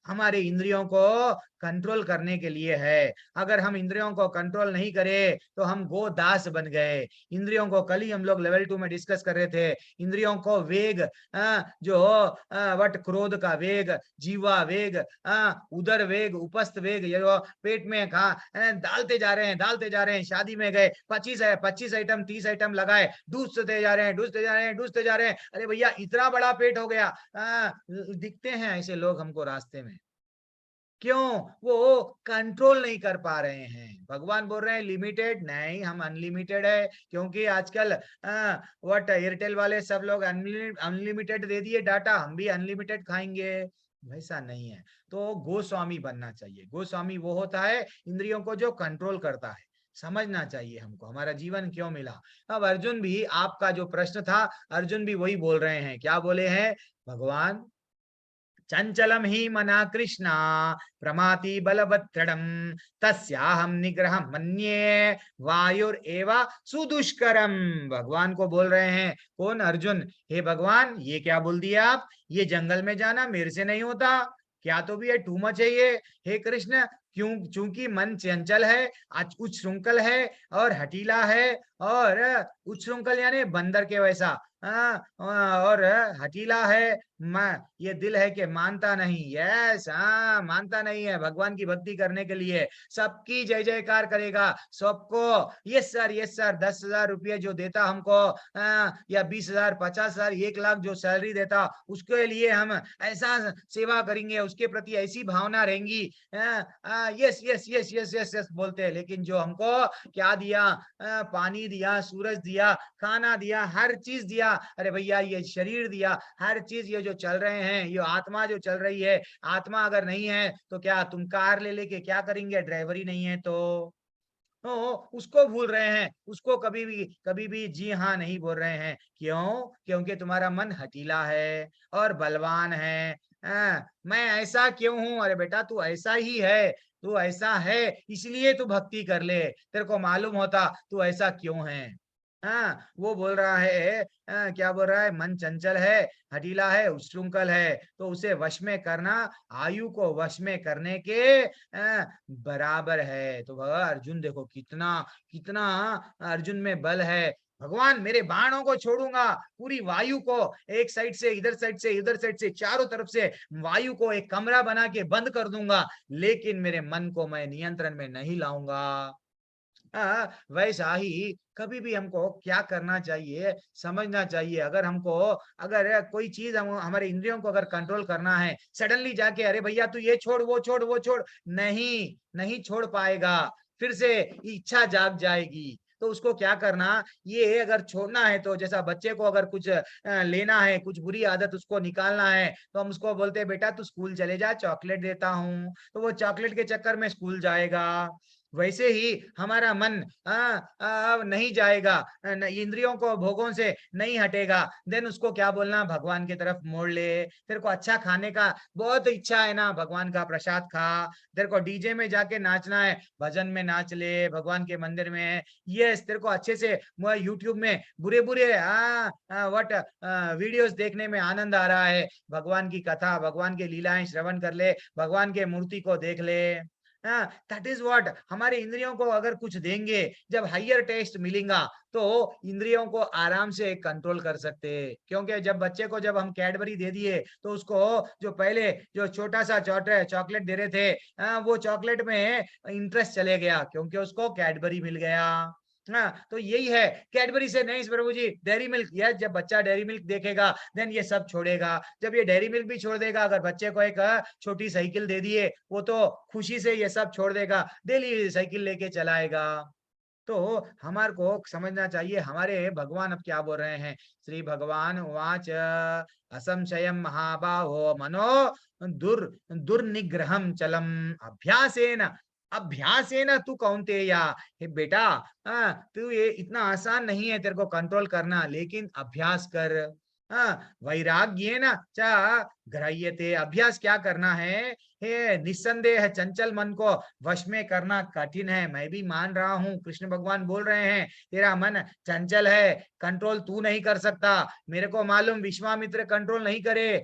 Speaker 1: हमारे इंद्रियों को कंट्रोल करने के लिए है। अगर हम इंद्रियों को कंट्रोल नहीं करें तो हम गोदास बन गए। इंद्रियों को कल ही हम लोग लेवल 2 में डिस्कस कर रहे थे। इंद्रियों को वेग, जो वट क्रोध का वेग, जीवा वेग, उदर वेग, उपस्थ वेग, ये जो पेट में खा डालते जा रहे हैं। शादी में गए 25 आइटम 30 आइटम लगाए, डूसते जा रहे हैं। अरे भैया इतना बड़ा पेट हो गया। दिखते हैं ऐसे लोग हमको रास्ते में। क्यों? वो कंट्रोल नहीं कर पा रहे हैं। भगवान बोल रहे हैं लिमिटेड नहीं, हम अनलिमिटेड है। क्योंकि आजकल व्हाट एयरटेल वाले सब लोग अनलिमिटेड दे दिए डाटा, हम भी अनलिमिटेड खाएंगे। वैसा नहीं है। तो गोस्वामी बनना चाहिए। गोस्वामी वो होता है इंद्रियों को जो कंट्रोल करता है। समझना चाहिए हमको हमारा जीवन क्यों मिला। अब अर्जुन भी, आपका जो प्रश्न था, अर्जुन भी वही बोल रहे हैं। क्या बोले हैं भगवान? चंचलम ही मना कृष्णा प्रमाति बलवत्तरम तस्याहम निग्रह मन्ये वायुरेवा सुदुष्करम। भगवान को बोल रहे हैं। कौन? अर्जुन। हे भगवान, ये क्या बोल दिया आप? ये जंगल में जाना मेरे से नहीं होता। क्या तो भी है, टू मच है ये। हे कृष्ण, क्यों? चूंकि मन चंचल है, उच्छृंखल है और हठीला है। और उच्छृंखल यानी बंदर के वैसा, और हठीला है। ये दिल है कि मानता नहीं। यस, मानता नहीं है। भगवान की भक्ति करने के लिए सबकी जय जयकार करेगा, सबको यस सर 10,000 रुपये जो देता हमको, या 20,000, 50,000, 1 लाख जो सैलरी देता, उसके लिए हम ऐसा सेवा करेंगे, उसके प्रति ऐसी भावना रहेंगी। Yes yes yes yes yes yes बोलते हैं। लेकिन जो हमको क्या दिया? पानी दिया, सूरज दिया, खाना दिया, हर चीज दिया, दिया, अरे भैया ये शरीर दिया, हर चीज ये जो चल रहे हैं, ये आत्मा जो चल रही है, आत्मा अगर नहीं है तो क्या तुम कार ले लेके क्या करेंगे, ड्राइवर ही नहीं है तो उसको भूल रहे हैं, उसको कभी भी जी हाँ नहीं बोल रहे हैं। क्यों? क्योंकि तुम्हारा मन हठीला है और बलवान है। मैं ऐसा क्यों हूं? अरे बेटा तू ऐसा ही है, तू ऐसा है इसलिए तू भक्ति कर ले, तेरे को मालूम होता तू ऐसा क्यों है। हाँ, वो बोल रहा है, क्या बोल रहा है, मन चंचल है, हठीला है, उच्छृंखल है, तो उसे वश में करना आयु को वश में करने के बराबर है। तो भगवान अर्जुन देखो कितना कितना अर्जुन में बल है। भगवान मेरे बाणों को छोड़ूंगा, पूरी वायु को एक साइड से इधर साइड से उधर साइड से चारों तरफ से वायु को एक कमरा बना के बंद कर दूंगा, लेकिन मेरे मन को मैं नियंत्रण में नहीं लाऊंगा। वैसा ही कभी भी हमको क्या करना चाहिए, समझना चाहिए। अगर हमको अगर कोई चीज हमारे इंद्रियों को अगर कंट्रोल करना है, सडनली जाके अरे भैया तू ये छोड़ वो छोड़ वो छोड़, नहीं नहीं छोड़ पाएगा, फिर से इच्छा जाग जाएगी। तो उसको क्या करना, ये अगर छोड़ना है तो जैसा बच्चे को अगर कुछ लेना है, कुछ बुरी आदत उसको निकालना है, तो हम उसको बोलते हैं बेटा तू स्कूल चले जा, चॉकलेट देता हूँ, तो वो चॉकलेट के चक्कर में स्कूल जाएगा। वैसे ही हमारा मन नहीं जाएगा, इंद्रियों को भोगों से नहीं हटेगा, देन उसको क्या बोलना, भगवान की तरफ मोड़ ले। तेरे को अच्छा खाने का बहुत इच्छा है ना, भगवान का प्रसाद खा। तेरे को डीजे में जाके नाचना है, भजन में नाच ले, भगवान के मंदिर में। यस, तेरे को अच्छे से यूट्यूब में बुरे बुरे व्हाट वीडियोस देखने में आनंद आ रहा है, भगवान की कथा, भगवान के लीलाएं श्रवण कर ले, भगवान के मूर्ति को देख ले। दैट इज व्हाट, हमारे इंद्रियों को अगर कुछ देंगे, जब हायर टेस्ट मिलेगा तो इंद्रियों को आराम से कंट्रोल कर सकते हैं। क्योंकि जब बच्चे को जब हम कैडबरी दे दिए तो उसको जो पहले जो छोटा सा चॉकलेट दे रहे थे, वो चॉकलेट में इंटरेस्ट चले गया क्योंकि उसको कैडबरी मिल गया। तो यही है, कैडबरी से नहीं प्रभु जी, डेयरी मिल्क। यस, जब बच्चा डेयरी मिल्क देखेगा देन ये सब छोड़ेगा। जब ये डेयरी मिल्क भी छोड़ देगा, अगर बच्चे को एक छोटी साइकिल दे दिए, वो तो खुशी से ये सब छोड़ देगा, डेली साइकिल लेके चलाएगा। तो हमारे को समझना चाहिए हमारे भगवान अब क्या बोल रहे हैं। श्री भगवान वाच असंशयम महाबाहो मनो दुर्निग्रहम चलम अभ्यासेन अभ्यासेन तू कौन्तेया। हे बेटा, तू ये इतना आसान नहीं है तेरे को कंट्रोल करना, लेकिन अभ्यास कर। वैराग्येन च ग्रह्यते, अभ्यास क्या करना है, हे निस्संदेह चंचल मन को वश में करना कठिन है। मैं भी मान रहा हूँ, कृष्ण भगवान बोल रहे हैं तेरा मन चंचल है, कंट्रोल तू नहीं कर सकता। मेरे को मालूम विश्वामित्र कंट्रोल नहीं करे,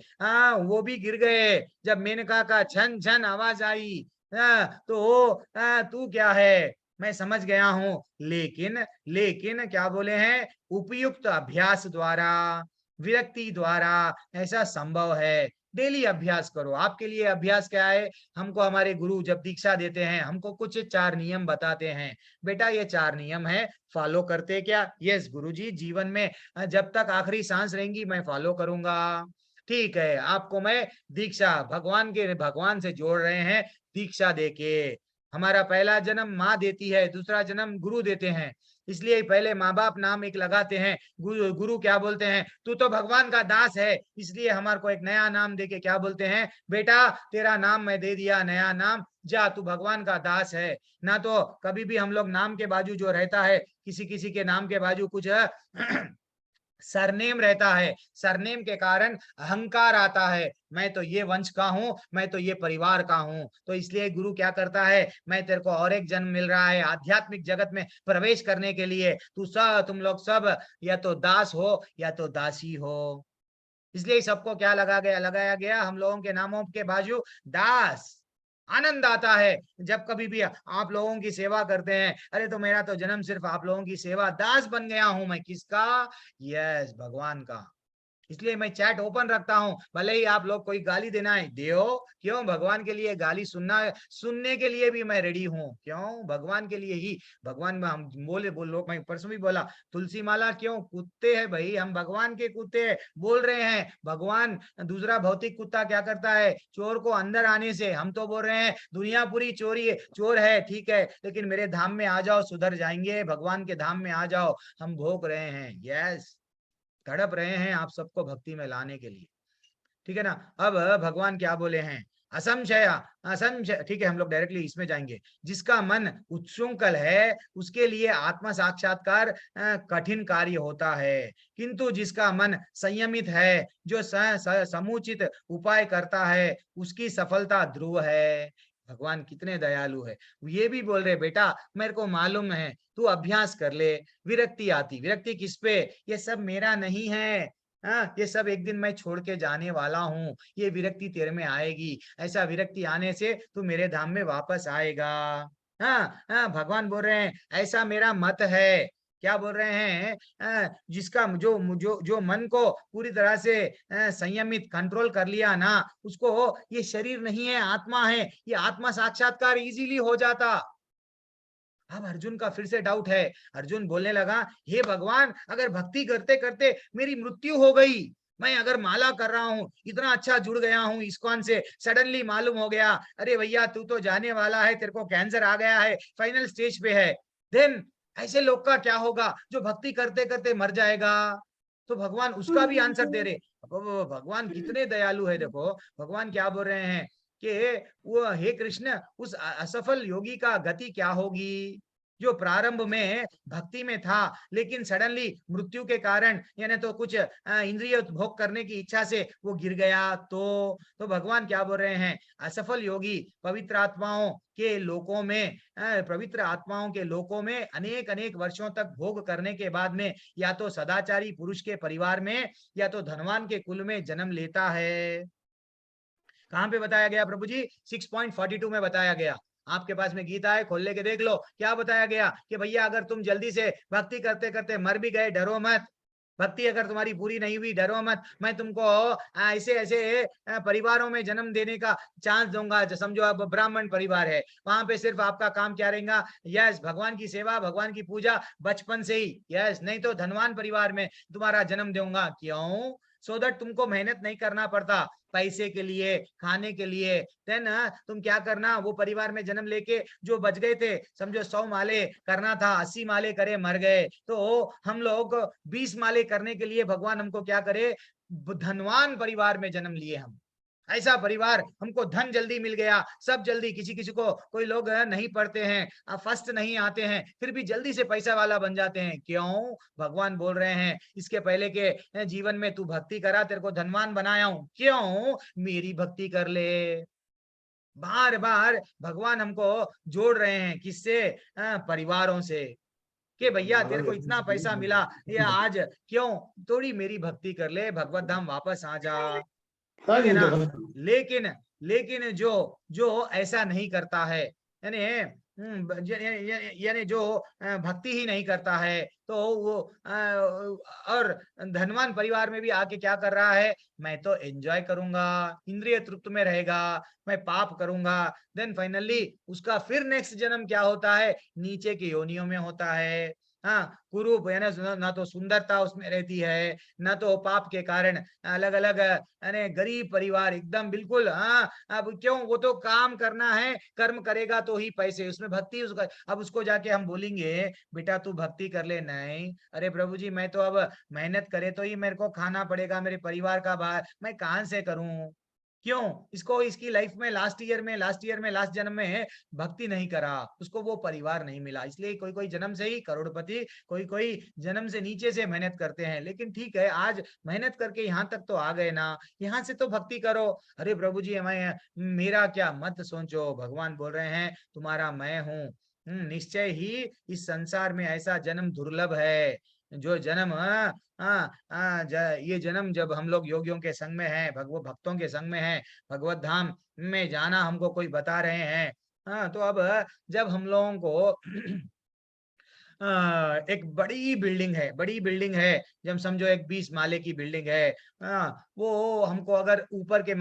Speaker 1: वो भी गिर गए जब मेनका का छन छन आवाज आई। तो तू क्या है मैं समझ गया हूं, लेकिन क्या बोले हैं, उपयुक्त अभ्यास द्वारा, विरक्ति द्वारा ऐसा संभव है। डेली अभ्यास करो। आपके लिए अभ्यास क्या है, हमको हमारे गुरु जब दीक्षा देते हैं हमको कुछ 4 नियम बताते हैं। बेटा ये 4 नियम है, फॉलो करते क्या? यस गुरुजी, जीवन में जब तक आखिरी सांस रहेंगी मैं फॉलो करूंगा। ठीक है, आपको मैं दीक्षा भगवान से जोड़ रहे हैं दीक्षा देके। हमारा पहला जन्म माँ देती है, दूसरा जन्म गुरु देते हैं, इसलिए पहले माँ बाप नाम एक लगाते हैं। गुरु क्या बोलते हैं, तू तो भगवान का दास है, इसलिए हमारे को एक नया नाम देके क्या बोलते हैं, बेटा तेरा नाम मैं दे दिया, नया नाम, जा तू भगवान का दास है। ना तो कभी भी हम लोग नाम के बाजू जो रहता है, किसी किसी के नाम के बाजू कुछ सरनेम रहता है, सरनेम के कारण अहंकार आता है, मैं तो ये वंश का हूं, मैं तो ये परिवार का हूं। तो इसलिए गुरु क्या करता है, मैं तेरे को और एक जन्म मिल रहा है आध्यात्मिक जगत में प्रवेश करने के लिए, तुम लोग सब या तो दास हो या तो दासी हो। इसलिए सबको क्या लगाया गया हम लोगों के नामों के बाजू दास। आनंद आता है जब कभी भी आप लोगों की सेवा करते हैं, अरे तो मेरा तो जन्म सिर्फ आप लोगों की सेवा, दास बन गया हूं मैं, किसका? यस भगवान का। इसलिए मैं चैट ओपन रखता हूं, भले ही आप लोग कोई गाली देना है दियो, क्यों, भगवान के लिए गाली सुनने के लिए भी मैं रेडी हूं। क्यों? भगवान के लिए ही। भगवान में हम बोलो, मैं परसों भी बोला, तुलसी माला क्यों, कुत्ते हैं भाई, हम भगवान के कुत्ते बोल रहे हैं। भगवान दूसरा भौतिक कुत्ता क्या करता है, चोर को अंदर आने से, हम तो बोल रहे हैं दुनिया पूरी चोर है, ठीक है, लेकिन मेरे धाम में आ जाओ सुधर जाएंगे, भगवान के धाम में आ जाओ, हम भोग रहे हैं। यस, तड़प रहे हैं आप सबको भक्ति में लाने के लिए, ठीक है ना। अब भगवान क्या बोले हैं, असंशय असंशय, ठीक है, हम लोग डायरेक्टली इसमें जाएंगे। जिसका मन उच्छृंखल है उसके लिए आत्म साक्षात्कार कठिन कार्य होता है, किंतु जिसका मन संयमित है, जो समुचित उपाय करता है, उसकी सफलता ध्रुव है। भगवान कितने दयालु है। ये भी बोल रहे बेटा मेरे को मालूम है, तू अभ्यास कर ले, विरक्ति आती, विरक्ति किस पे, ये सब मेरा नहीं है, हाँ, ये सब एक दिन मैं छोड़ के जाने वाला हूँ, ये विरक्ति तेरे में आएगी, ऐसा विरक्ति आने से तू मेरे धाम में वापस आएगा। हाँ हाँ, भगवान बोल रहे हैं ऐसा मेरा मत है। क्या बोल रहे हैं, जिसका जो जो जो मन को पूरी तरह से संयमित कंट्रोल कर लिया ना, उसको ये शरीर नहीं है, आत्मा है, ये आत्मा साक्षात्कार इजीली हो जाता। अब अर्जुन का फिर से डाउट है। अर्जुन बोलने लगा, हे भगवान, अगर भक्ति करते करते मेरी मृत्यु हो गई, मैं अगर माला कर रहा हूँ, इतना अच्छा जुड़ गया हूँ इस्कॉन से, सडनली मालूम हो गया अरे भैया तू तो जाने वाला है, तेरे को कैंसर आ गया है, फाइनल स्टेज पे है, देन ऐसे लोग का क्या होगा जो भक्ति करते करते मर जाएगा। तो भगवान उसका भी आंसर दे रहे। भगवान कितने दयालु है। देखो भगवान क्या बोल रहे हैं कि वो, हे कृष्ण, उस असफल योगी का गति क्या होगी जो प्रारंभ में भक्ति में था लेकिन सडनली मृत्यु के कारण, यानी तो कुछ इंद्रिय भोग करने की इच्छा से वो गिर गया। तो भगवान क्या बोल रहे हैं, असफल योगी पवित्र आत्माओं के लोकों में, पवित्र आत्माओं के लोकों में अनेक अनेक वर्षों तक भोग करने के बाद में या तो सदाचारी पुरुष के परिवार में या तो धनवान के कुल में जन्म लेता है। कहां पे बताया गया प्रभु जी, 6.42 में बताया गया। आपके पास में गीता है, खोल लेके देख लो। क्या बताया गया कि भैया अगर तुम जल्दी से भक्ति करते करते मर भी गए, डरो मत, भक्ति अगर तुम्हारी पूरी नहीं हुई, डरो मत, मैं तुमको ऐसे ऐसे परिवारों में जन्म देने का चांस दूंगा। समझो अब ब्राह्मण परिवार है, वहां पे सिर्फ आपका काम क्या रहेगा, यस भगवान की सेवा, भगवान की पूजा बचपन से ही, यस। नहीं तो धनवान परिवार में तुम्हारा जन्म दूंगा। क्यों? सो दैट तुमको मेहनत नहीं करना पड़ता पैसे के लिए, खाने के लिए। देन तुम क्या करना, वो परिवार में जन्म लेके जो बच गए थे, समझो 100 माले करना था, 80 माले करे मर गए, तो हम लोग 20 माले करने के लिए भगवान हमको क्या करे, धनवान परिवार में जन्म लिए। हम ऐसा परिवार, हमको धन जल्दी मिल गया, सब जल्दी, किसी किसी को, कोई लोग नहीं पढ़ते हैं, फर्स्ट नहीं आते हैं, फिर भी जल्दी से पैसा वाला बन जाते हैं। क्यों? भगवान बोल रहे हैं इसके पहले के जीवन में तू भक्ति करा, तेरे को धनवान बनाया हूं, क्यों? मेरी भक्ति कर ले। बार बार भगवान हमको जोड़ रहे हैं, किससे? परिवारों से, कि भैया तेरे को इतना पैसा मिला ये आज, क्यों? थोड़ी मेरी भक्ति कर ले, भगवत धाम वापस आ जा, ठीक है ना। लेकिन जो ऐसा नहीं करता है, यानी जो भक्ति ही नहीं करता है, तो वो और धनवान परिवार में भी आके क्या कर रहा है, मैं तो एंजॉय करूंगा, इंद्रिय तृप्त में रहेगा, मैं पाप करूंगा, देन फाइनली उसका फिर नेक्स्ट जन्म क्या होता है, नीचे की योनियों में होता है। हाँ, कुरूप, ना तो सुंदरता उसमें रहती है, ना तो पाप के कारण अलग अलग गरीब परिवार एकदम बिल्कुल। हाँ, अब क्यों? वो तो काम करना है, कर्म करेगा तो ही पैसे, उसमें भक्ति उसका। अब उसको जाके हम बोलेंगे बेटा तू भक्ति कर ले, नहीं, अरे प्रभु जी मैं तो अब मेहनत करे तो ही मेरे को खाना पड़ेगा, मेरे परिवार का बाहर मैं कहां से करूं? क्यों? इसको इसकी लाइफ में लास्ट जन्म में भक्ति नहीं करा, उसको वो परिवार नहीं मिला, इसलिए कोई कोई जन्म से ही करोड़पति, कोई कोई जन्म से नीचे से मेहनत करते हैं। लेकिन ठीक है, आज मेहनत करके यहाँ तक तो आ गए ना, यहाँ से तो भक्ति करो। अरे प्रभु जी मैं, मेरा क्या मत सोचो, भगवान बोल रहे हैं तुम्हारा मैं हूँ। निश्चय ही इस संसार में ऐसा जन्म दुर्लभ है, जो जन्म ये जन्म जब हम लोग योगियों के संग में हैं, भक्तों के संग में हैं, भगवत धाम में जाना हमको कोई बता रहे हैं। हाँ, तो अब जब हम लोगों को एक बड़ी बिल्डिंग है, जब समझो एक 20 माले की बिल्डिंग है, वो हमको अगर ऊपर के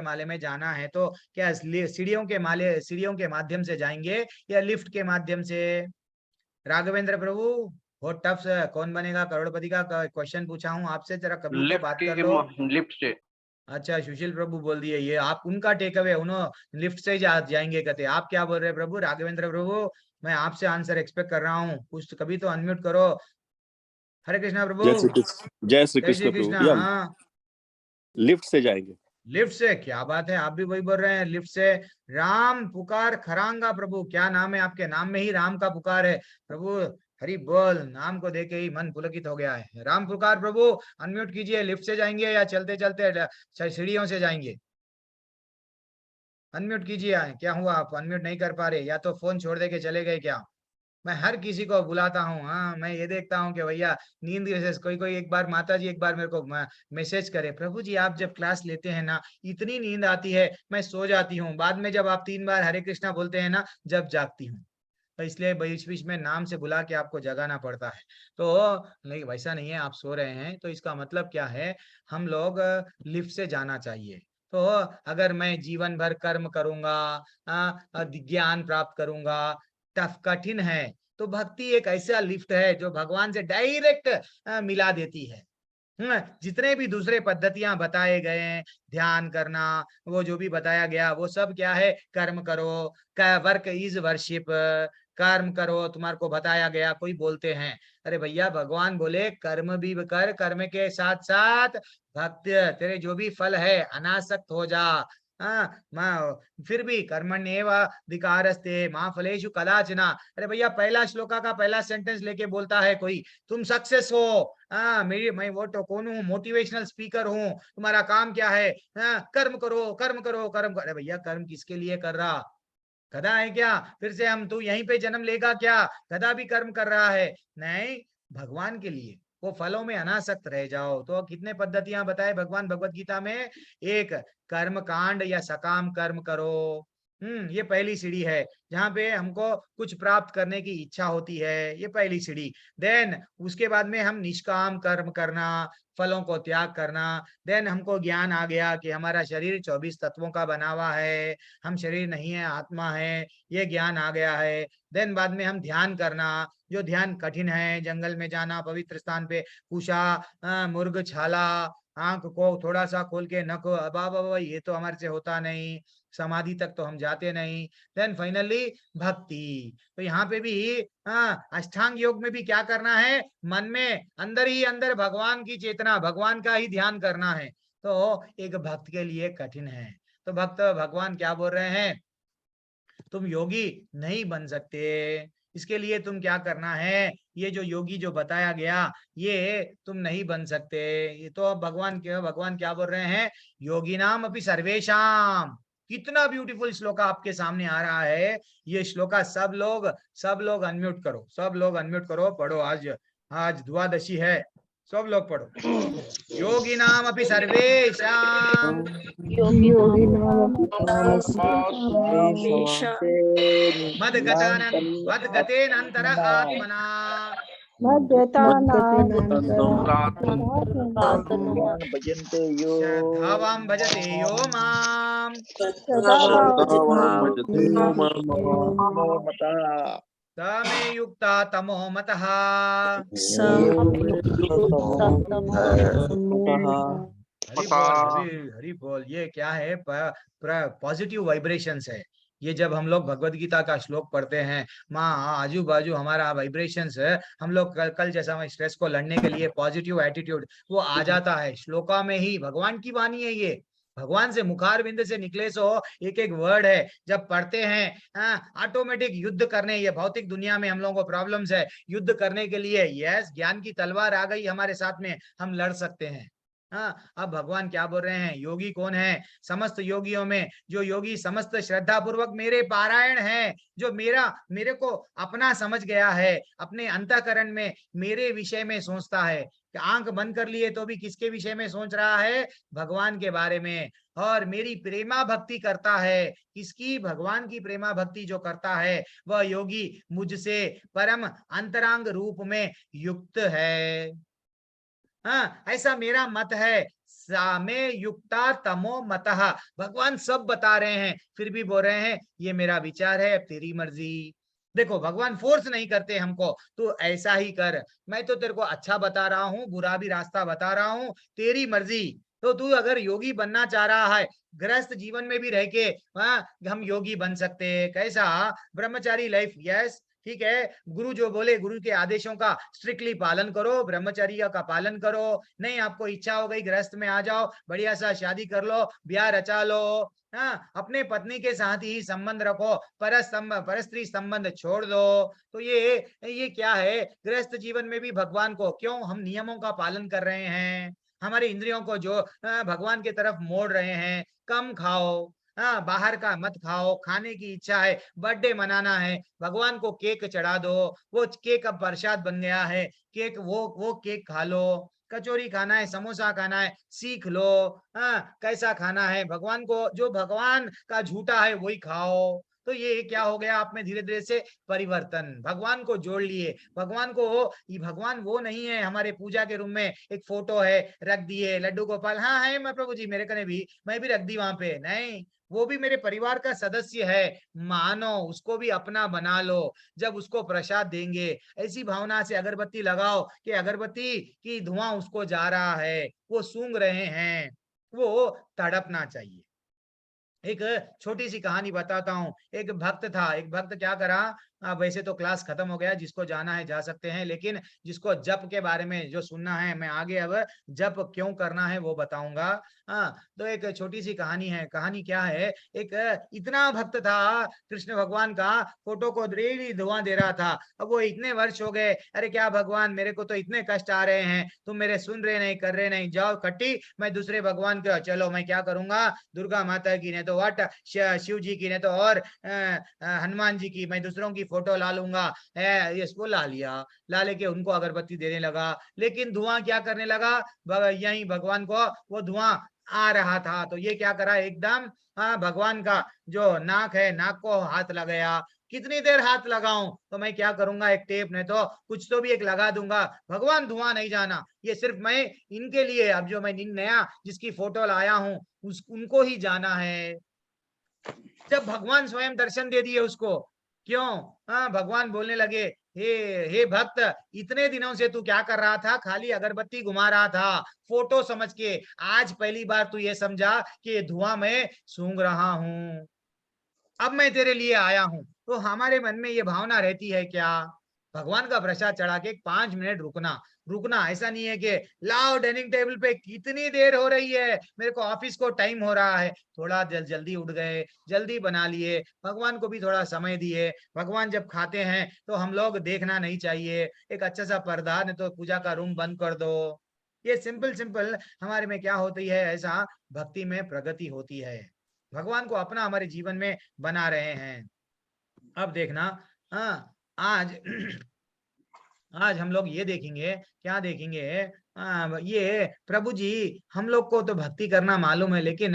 Speaker 1: माले में जाना है तो क्या सीढ़ियों के माध्यम से जाएंगे या लिफ्ट के माध्यम से? राघवेंद्र प्रभु, बहुत टफ कौन बनेगा करोड़पति का क्वेश्चन पूछा हूँ आपसे, जरा कभी तो बात कर लो।
Speaker 6: लिफ्ट से।
Speaker 1: अच्छा, सुशील प्रभु बोल दिए, ये आप उनका टेक अवे, उन्होंने लिफ्ट से ही जाएंगे कहते। आप क्या बोल रहे हैं प्रभु? राघवेंद्र प्रभु, मैं आपसे आंसर एक्सपेक्ट कर रहा हूँ, कुछ कभी तो अनम्यूट करो। हरे कृष्णा प्रभु।
Speaker 9: जय श्री कृष्ण, जय श्री
Speaker 1: जय श्री
Speaker 9: कृष्ण
Speaker 1: कृष्णा।
Speaker 9: प्रभु। हम
Speaker 1: हाँ,
Speaker 9: लिफ्ट से जाएंगे।
Speaker 1: लिफ्ट से, क्या बात है, आप भी वही बोल रहे हैं, लिफ्ट से। राम पुकार खरांगा प्रभु, क्या नाम है आपके, नाम में ही राम का पुकार है प्रभु। हरि बोल, नाम को देके ही मन पुलकित हो गया है। राम पुकार प्रभु, अनम्यूट कीजिए। लिफ्ट से जाएंगे या चलते चलते सीढ़ियों से जाएंगे? अनम्यूट कीजिए। क्या हुआ, आप अनम्यूट नहीं कर पा रहे, या तो फोन छोड़ दे के चले गए क्या? मैं हर किसी को बुलाता हूँ। हाँ, मैं ये देखता हूँ कि भैया नींद से कोई कोई, एक बार माता जी एक बार मेरे को मैसेज करे, प्रभु जी आप जब क्लास लेते हैं ना, इतनी नींद आती है, मैं सो जाती हूँ, बाद में जब आप 3 बार हरे कृष्णा बोलते हैं ना, जब जागती हूँ। तो इसलिए बीच बीच में नाम से बुला के आपको जगाना पड़ता है। तो नहीं, वैसा नहीं है, आप सो रहे हैं तो इसका मतलब क्या है, हम लोग लिफ्ट से जाना चाहिए। तो अगर मैं जीवन भर कर्म करूंगा, ज्ञान प्राप्त करूंगा, टफ कठिन है, तो भक्ति एक ऐसा लिफ्ट है जो भगवान से डायरेक्ट मिला देती है। जितने भी दूसरे पद्धतियां बताए गए हैं, ध्यान करना, वो जो भी बताया गया, वो सब क्या है, कर्म करो, वर्क इज वर्शिप, कर्म करो, तुम्हारे को बताया गया। कोई बोलते हैं, अरे भैया भगवान बोले कर्म भी कर, कर्म के साथ साथ भक्त, तेरे जो भी फल है अनासक्त हो जा। फिर भी कर्मण्येव अधिकारस्ते मां फलेषु कदाचन। अरे भैया, पहला श्लोका का पहला सेंटेंस लेके बोलता है कोई, तुम सक्सेस हो। मैं वो तो कौन हूँ, मोटिवेशनल स्पीकर हूँ, तुम्हारा काम क्या है, कर्म करो कर्म करो कर्म करो। अरे भैया, कर्म किसके लिए कर रहा, गधा है क्या? फिर से हम, तू यहीं पे जन्म लेगा क्या? गधा भी कर्म कर रहा है? नहीं, भगवान के लिए, वो फलों में अनासक्त रह जाओ। तो कितने पद्धतियां बताए भगवान भगवत गीता में, एक कर्म कांड या सकाम कर्म करो। ये पहली सीढ़ी है, जहां पे हमको कुछ प्राप्त करने की इच्छा होती है, ये पहली सीढ़ी। देन उसके बाद में हम निष्काम कर्म करना, फलों को त्याग करना। देन हमको ज्ञान आ गया कि हमारा शरीर 24 तत्वों का बना हुआ है, हम शरीर नहीं है, आत्मा है, ये ज्ञान आ गया है। देन बाद में हम ध्यान करना, जो ध्यान कठिन है, जंगल में जाना, पवित्र स्थान पे पूछा, मुर्ग छाला, आंख को थोड़ा सा खोल के नको, अब ये तो हमारे से होता नहीं, समाधि तक तो हम जाते नहीं। देन फाइनली भक्ति। तो यहाँ पे भी अष्टांग योग में भी क्या करना है, मन में अंदर ही अंदर भगवान की चेतना, भगवान का ही ध्यान करना है। तो एक भक्त के लिए कठिन है। तो भक्त भगवान क्या बोल रहे हैं, तुम योगी नहीं बन सकते, इसके लिए तुम क्या करना है, ये जो योगी जो बताया गया, ये तुम नहीं बन सकते। ये तो अब भगवान क्या बोल रहे हैं, योगी नाम अपनी सर्वेशाम। कितना ब्यूटीफुल श्लोका आपके सामने आ रहा है। ये श्लोका सब लोग अनम्यूट करो, सब लोग अनम्यूट करो, पढ़ो। आज द्वादशी है, सब लोग पढ़ो। योगी नाम अपनी सर्वेशाम
Speaker 2: योगी
Speaker 1: मद्गतेनंतर आत्मना
Speaker 6: भजन्ते यो
Speaker 1: श्रद्धावान भजते यो माम समे युक्ता तमो मतः। हरि बोल। ये क्या है, पॉजिटिव वाइब्रेशंस है। ये जब हम लोग भगवत गीता का श्लोक पढ़ते हैं, माँ आजू बाजू हमारा वाइब्रेशंस है, हम लोग कल जैसा मैं स्ट्रेस को लड़ने के लिए पॉजिटिव एटीट्यूड वो आ जाता है। श्लोका में ही भगवान की वाणी है, ये भगवान से मुखार बिंद से निकले सो एक एक वर्ड है, जब पढ़ते हैं ऑटोमेटिक युद्ध करने, ये भौतिक दुनिया में हम लोगों को प्रॉब्लम्स है, युद्ध करने के लिए यस ज्ञान की तलवार आ गई हमारे साथ में, हम लड़ सकते हैं। अब भगवान क्या बोल रहे हैं, योगी कौन है, समस्त योगियों में जो योगी समस्त श्रद्धा पूर्वक मेरे पारायण है, जो मेरे को अपना समझ गया है, अपने अंतःकरण में मेरे विषय में सोचता है। आंख बंद कर लिए तो भी किसके विषय में सोच रहा है, भगवान के बारे में। और मेरी प्रेमा भक्ति करता है, किसकी, भगवान की प्रेमा भक्ति जो करता है वह योगी मुझसे परम अंतरांग रूप में युक्त है। ऐसा मेरा मत है। सामे युक्ता तमो मतः, भगवान सब बता रहे हैं, फिर भी बोल रहे हैं ये मेरा विचार है, तेरी मर्जी। देखो भगवान फोर्स नहीं करते हमको, तू ऐसा ही कर, मैं तो तेरे को अच्छा बता रहा हूँ, बुरा भी रास्ता बता रहा हूँ, तेरी मर्जी। तो तू अगर योगी बनना चाह रहा है, गृहस्थ जीवन में भी रह के हम योगी बन सकते हैं। कैसा, ब्रह्मचारी लाइफ, यस ठीक है, गुरु जो बोले, गुरु के आदेशों का स्ट्रिक्टली पालन करो, ब्रह्मचर्य का पालन करो। नहीं आपको इच्छा हो गई गृहस्थ में आ जाओ, बढ़िया सा शादी कर लो, ब्याह रचा लो, हाँ, अपने पत्नी के साथ ही संबंध रखो, परस्त्री संबंध छोड़ दो। तो ये क्या है, गृहस्थ जीवन में भी भगवान को क्यों हम नियमों का पालन कर रहे हैं, हमारे इंद्रियों को जो भगवान की तरफ मोड़ रहे हैं। कम खाओ, हाँ, बाहर का मत खाओ, खाने की इच्छा है, बर्थडे मनाना है, भगवान को केक चढ़ा दो, वो केक अब प्रसाद बन गया है, केक वो केक खा लो। कचौरी खाना है, समोसा खाना है, सीख लो, हाँ, कैसा खाना है, भगवान को जो भगवान का झूठा है वही खाओ। तो ये क्या हो गया, आप में धीरे धीरे से परिवर्तन, भगवान को जोड़ लिए। भगवान को, ये भगवान वो नहीं है हमारे पूजा के रूम में एक फोटो है रख दिए, लड्डू गोपाल, हाँ है मैं प्रभु जी, मेरे कने भी, मैं भी रख दी वहां पे, नहीं, वो भी मेरे परिवार का सदस्य है, मानो उसको भी अपना बना लो। जब उसको प्रसाद देंगे, ऐसी भावना से अगरबत्ती लगाओ कि अगरबत्ती की धुआं उसको जा रहा है, वो सूंघ रहे हैं, वो तड़पना चाहिए। एक छोटी सी कहानी बताता हूँ। एक भक्त था, एक भक्त क्या करा, वैसे तो क्लास खत्म हो गया, जिसको जाना है जा सकते हैं, लेकिन जिसको जप के बारे में जो सुनना है, मैं आगे अब जप क्यों करना है वो बताऊंगा। हाँ, तो एक छोटी सी कहानी है। कहानी क्या है, एक इतना भक्त था कृष्ण भगवान का, फोटो को डेली धुआं दे रहा था। अब वो इतने वर्ष हो गए, अरे क्या भगवान, मेरे को तो इतने कष्ट आ रहे हैं, तुम मेरे सुन रहे नहीं, कर रहे नहीं, जाओ कट्टी, मैं दूसरे भगवान का, चलो मैं क्या करूंगा, दुर्गा माता की ने तो वट, शिव जी की ने तो और हनुमान जी की, मैं दूसरों की फोटो ला लूंगा। है इसको ला लिया, ला लेके उनको अगरबत्ती देने लगा, लेकिन धुआं क्या करने लगा, यही भगवान को वो धुआं आ रहा था। तो ये क्या करा, एकदम भगवान का जो नाक है, नाक को हाथ लगाया। कितनी देर हाथ लगाऊं, तो मैं क्या करूंगा, एक टेप नहीं तो कुछ तो भी एक लगा दूंगा, भगवान धुआं नहीं जाना, ये सिर्फ मैं इनके लिए, अब जो मैं नया जिसकी फोटो लाया हूं उनको ही जाना है। जब भगवान स्वयं दर्शन दे दिए उसको, क्यों, हाँ, भगवान बोलने लगे, हे भक्त, इतने दिनों से तू क्या कर रहा था, खाली अगरबत्ती घुमा रहा था फोटो समझ के, आज पहली बार तू ये समझा कि ये धुआं मैं सूंघ रहा हूं, अब मैं तेरे लिए आया हूं। तो हमारे मन में ये भावना रहती है क्या, भगवान का प्रसाद चढ़ा के 5 मिनट रुकना, रुकना, ऐसा नहीं है कि लाओ डाइनिंग टेबल पे, कितनी देर हो रही है, मेरे को ऑफिस को टाइम हो रहा है, थोड़ा जल्दी उठ गए, जल्दी बना लिए, भगवान को भी थोड़ा समय दिए। भगवान जब खाते हैं तो हम लोग देखना नहीं चाहिए, एक अच्छा सा पर्दा, नहीं तो पूजा का रूम बंद कर दो। ये सिंपल सिंपल हमारे में क्या होती है, ऐसा भक्ति में प्रगति होती है, भगवान को अपना हमारे जीवन में बना रहे हैं। अब देखना, हाँ, आज आज हम लोग ये देखेंगे, क्या देखेंगे, ये प्रभु जी, हम लोग को तो भक्ति करना मालूम है, लेकिन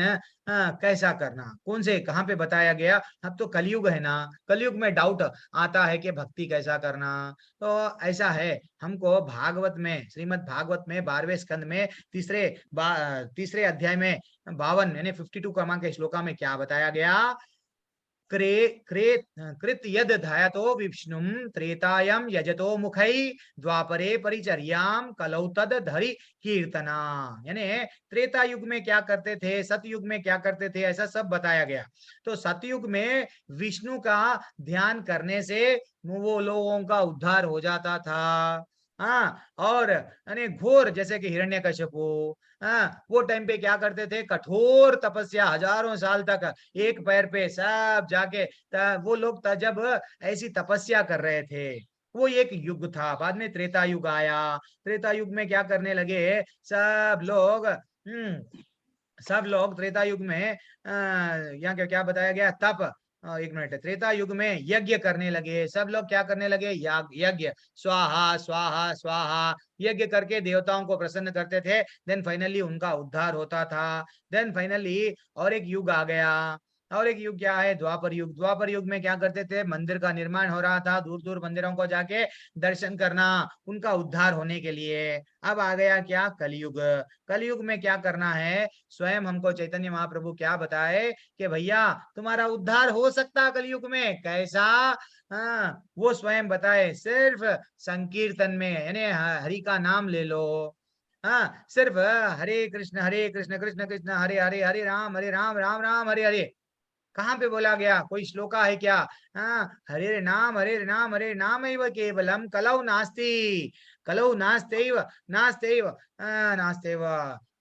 Speaker 1: कैसा करना, कौन से कहाँ पे बताया गया, अब तो कलयुग है ना, कलयुग में डाउट आता है कि भक्ति कैसा करना। तो ऐसा है, हमको भागवत में, श्रीमद् भागवत में 12वें स्कंद में तीसरे अध्याय में 52 यानी 52 क्रमांक के श्लोका में क्या बताया गया, कृत यद ध्यातो विष्णुम त्रेतायम यजतो मुखै द्वापरे परिचर्याम कलौ तद धरि कीर्तना, यानी त्रेता युग में क्या करते थे, सतयुग में क्या करते थे, ऐसा सब बताया गया। तो सतयुग में विष्णु का ध्यान करने से वो लोगों का उद्धार हो जाता था। हाँ, और यानी घोर, जैसे कि हिरण्यकशिपु, हाँ, वो टाइम पे क्या करते थे, कठोर तपस्या, हजारों साल तक एक पैर पे सब जाके, वो लोग जब ऐसी तपस्या कर रहे थे, वो एक युग था। बाद में त्रेता युग आया, त्रेता युग में क्या करने लगे, सब लोग त्रेता युग में यहाँ क्या बताया गया, तप, एक मिनट, त्रेता युग में यज्ञ करने लगे, सब लोग क्या करने लगे, यज्ञ, स्वाहा स्वाहा स्वाहा, यज्ञ करके देवताओं को प्रसन्न करते थे, देन फाइनली उनका उद्धार होता था। देन फाइनली और एक युग आ गया, और एक युग क्या है, द्वापर युग। द्वापर युग में क्या करते थे, मंदिर का निर्माण हो रहा था, दूर दूर मंदिरों को जाके दर्शन करना, उनका उद्धार होने के लिए। अब आ गया क्या, कलयुग। कलयुग में क्या करना है, स्वयं हमको चैतन्य महाप्रभु क्या बताए कि भैया तुम्हारा उद्धार हो सकता कलयुग में, कैसा, हाँ, वो स्वयं बताए, सिर्फ संकीर्तन में, यानी हरि का नाम ले लो, हाँ, सिर्फ हरे कृष्ण कृष्ण कृष्ण हरे हरे, हरे राम राम राम हरे हरे, कहाँ पे बोला गया? कोई श्लोका है क्या? हाँ, हरे नाम हरे नाम हरे नाम एव केवलम कलौ नास्ति, कलौ नास्तेव नास्तेव नास्तेव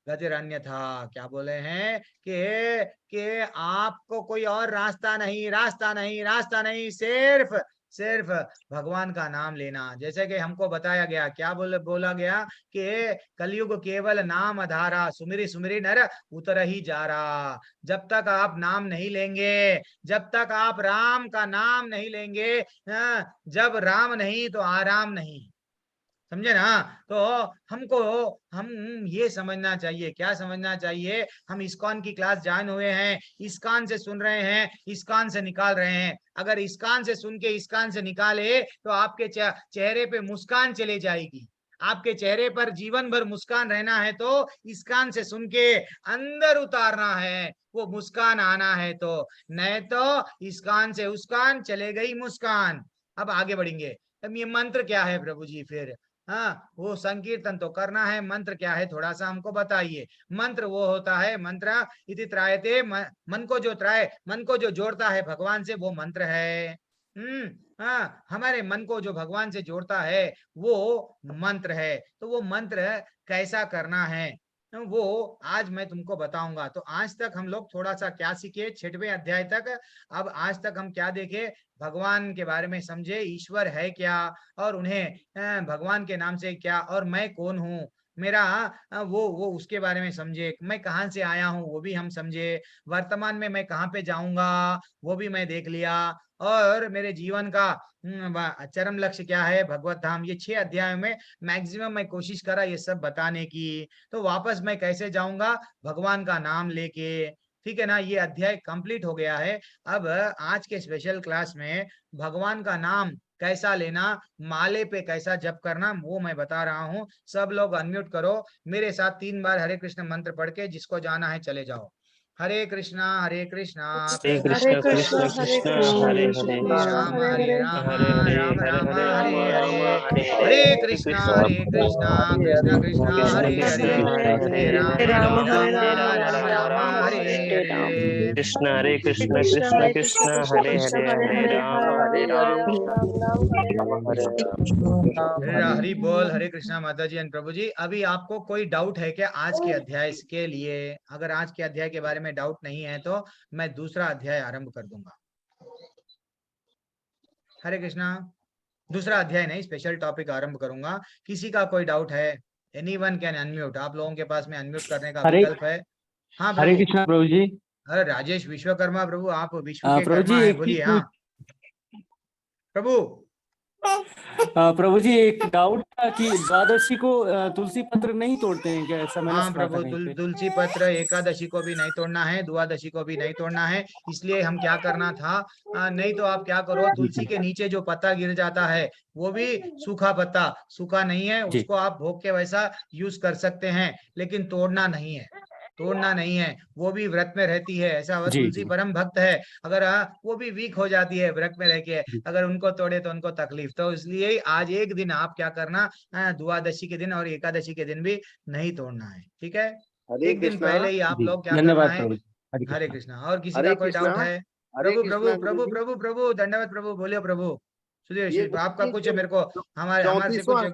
Speaker 1: गतिर अन्यथा। क्या बोले हैं कि आपको कोई और रास्ता नहीं, रास्ता नहीं, रास्ता नहीं, सिर्फ सिर्फ भगवान का नाम लेना। जैसे कि हमको बताया गया, क्या बोला गया कि कलयुग केवल नाम आधारा, सुमिरी सुमिरी नर उतर ही जा रहा। जब तक आप नाम नहीं लेंगे, जब तक आप राम का नाम नहीं लेंगे, जब राम नहीं तो आराम नहीं, समझे ना? तो हमको हम ये समझना चाहिए, क्या समझना चाहिए? हम इस्कॉन की क्लास ज्वाइन हुए हैं, इस्कॉन से सुन रहे हैं, इस्कॉन से निकाल रहे हैं। अगर इस्कॉन से सुन के इस्कॉन से निकाले तो आपके चेहरे पे मुस्कान चले जाएगी। आपके चेहरे पर जीवन भर मुस्कान रहना है तो इस्कॉन से सुन के अंदर उतारना है, वो मुस्कान आना है। तो नहीं तो इस्कॉन से उस्कान चले गई मुस्कान। अब आगे बढ़ेंगे। अब ये मंत्र क्या है प्रभु जी? फिर हाँ, वो संकीर्तन तो करना है, मंत्र क्या है थोड़ा सा हमको बताइए। मंत्र वो होता है, मंत्र इति त्रायते, मन को जो त्राय, मन को जो जोड़ता है भगवान से, वो मंत्र है। हाँ, हमारे मन को जो भगवान से जोड़ता है वो मंत्र है। तो वो मंत्र कैसा करना है वो आज मैं तुमको बताऊंगा। तो आज तक हम लोग थोड़ा सा क्या सीखे? 6वें अध्याय तक। अब आज तक हम क्या देखे? भगवान के बारे में समझे, ईश्वर है क्या, और उन्हें भगवान के नाम से क्या, और मैं कौन हूँ, मेरा वो उसके बारे में समझे। मैं कहाँ से आया हूँ वो भी हम समझे। वर्तमान में मैं कहाँ पे जाऊंगा वो भी मैं देख लिया। और मेरे जीवन का चरम लक्ष्य क्या है? भगवत धाम। ये 6 अध्यायों में मैक्सिमम मैं कोशिश करा ये सब बताने की। तो वापस मैं कैसे जाऊंगा? भगवान का नाम लेके, ठीक है ना? ये अध्याय कंप्लीट हो गया है। अब आज के स्पेशल क्लास में भगवान का नाम कैसा लेना, माले पे कैसा जप करना, वो मैं बता रहा हूँ। सब लोग अनम्यूट करो, मेरे साथ 3 बार हरे कृष्ण मंत्र पढ़ के जिसको जाना है चले जाओ। हरे कृष्णा कृष्णा
Speaker 5: हरे
Speaker 7: हरे
Speaker 5: कृष्ण
Speaker 7: कृष्ण
Speaker 5: कृष्ण
Speaker 7: हरे
Speaker 5: कृष्ण
Speaker 7: कृष्ण
Speaker 5: हरे
Speaker 1: हरे
Speaker 5: हरे
Speaker 1: राम
Speaker 7: हरे
Speaker 1: हरे
Speaker 7: हरे
Speaker 1: राम
Speaker 5: हरे
Speaker 1: राम
Speaker 5: हरे
Speaker 1: राम
Speaker 5: राम
Speaker 1: हरे
Speaker 5: राम
Speaker 1: हरे,
Speaker 5: हरे
Speaker 1: हरे
Speaker 5: हरे
Speaker 1: कृष्णा कृष्णा कृष्णा
Speaker 5: कृष्ण
Speaker 1: हरे
Speaker 5: कृष्ण
Speaker 1: हरे,
Speaker 5: हरे
Speaker 1: हरे
Speaker 5: हरे
Speaker 1: राम
Speaker 5: हरे राम
Speaker 1: राम
Speaker 5: राम
Speaker 1: राम
Speaker 5: राम
Speaker 1: हरे
Speaker 5: हरे
Speaker 1: हरे।
Speaker 5: हरे कृष्ण कृष्ण कृष्ण हरे हरे हरे राम
Speaker 1: हरि बोल, हरे कृष्णा माता जी एंड प्रभु जी। अभी आपको कोई डाउट है क्या आज के अध्याय के लिए? अगर आज के अध्याय के बारे में डाउट नहीं है तो मैं दूसरा अध्याय आरंभ कर दूंगा। हरे कृष्णा। दूसरा अध्याय नहीं, स्पेशल टॉपिक आरंभ करूंगा। किसी का कोई डाउट है? Anyone can unmute. आप लोगों के पास में अनम्यूट करने का विकल्प है। हाँ
Speaker 8: हरे
Speaker 1: प्रभु।
Speaker 8: कृष्णा प्रभु जी।
Speaker 1: अरे राजेश विश्वकर्मा प्रभु, आप विश्व के
Speaker 8: प्रभु जी
Speaker 1: कर्मा है,
Speaker 8: एक
Speaker 1: बोलिए।
Speaker 8: चीज
Speaker 1: हाँ प्रभु।
Speaker 8: प्रभु जी एक डाउट था कि द्वादशी को तुलसी पत्र नहीं तोड़ते हैं क्या? ऐसा मैंने
Speaker 1: हाँ
Speaker 8: सुना था
Speaker 1: प्रभु,
Speaker 8: कहीं पे।
Speaker 1: तुलसी पत्र एकादशी को भी नहीं तोड़ना है, द्वादशी को भी नहीं तोड़ना है। इसलिए हम क्या करना था, नहीं तो आप क्या करो, तुलसी के नीचे जो पत्ता गिर जाता है वो भी सूखा पत्ता, सूखा नहीं है,
Speaker 8: जी
Speaker 1: उसको आप भोग के वैसा यूज कर सकते हैं, लेकिन तोड़ना नहीं है, तोड़ना नहीं है। वो भी व्रत में रहती है, ऐसा हुआ
Speaker 8: जी
Speaker 1: तुलसी
Speaker 8: जी
Speaker 1: परम भक्त है। अगर वो भी वीक हो जाती है व्रत में रह के,
Speaker 8: जी।
Speaker 1: अगर उनको तोड़े तो उनको तकलीफ। तो इसलिए आज एक दिन आप क्या करना, द्वादशी के दिन और एकादशी के दिन भी नहीं तोड़ना है, ठीक है?
Speaker 3: हरे
Speaker 1: एक दिन
Speaker 3: कृष्णा।
Speaker 1: पहले ही आप
Speaker 8: जी
Speaker 1: लोग क्या करना
Speaker 8: धन्यवाद
Speaker 1: है।
Speaker 8: प्रभु जी। हरे
Speaker 1: हरे
Speaker 8: कृष्णा।
Speaker 1: कृष्णा। और किसी का
Speaker 3: हरे
Speaker 1: कोई
Speaker 3: कृष्णा।
Speaker 1: डाउट है?
Speaker 3: हरे
Speaker 1: प्रभु प्रभु
Speaker 3: कृष्णा गुरु
Speaker 1: प्रभु
Speaker 3: जी।
Speaker 1: प्रभु प्रभु दंडवत प्रभु, बोलिए प्रभु। सुधीर
Speaker 3: ये
Speaker 1: आपका
Speaker 3: गुरु
Speaker 1: कुछ
Speaker 3: जी
Speaker 1: मेरे को, हमारे से कुछ।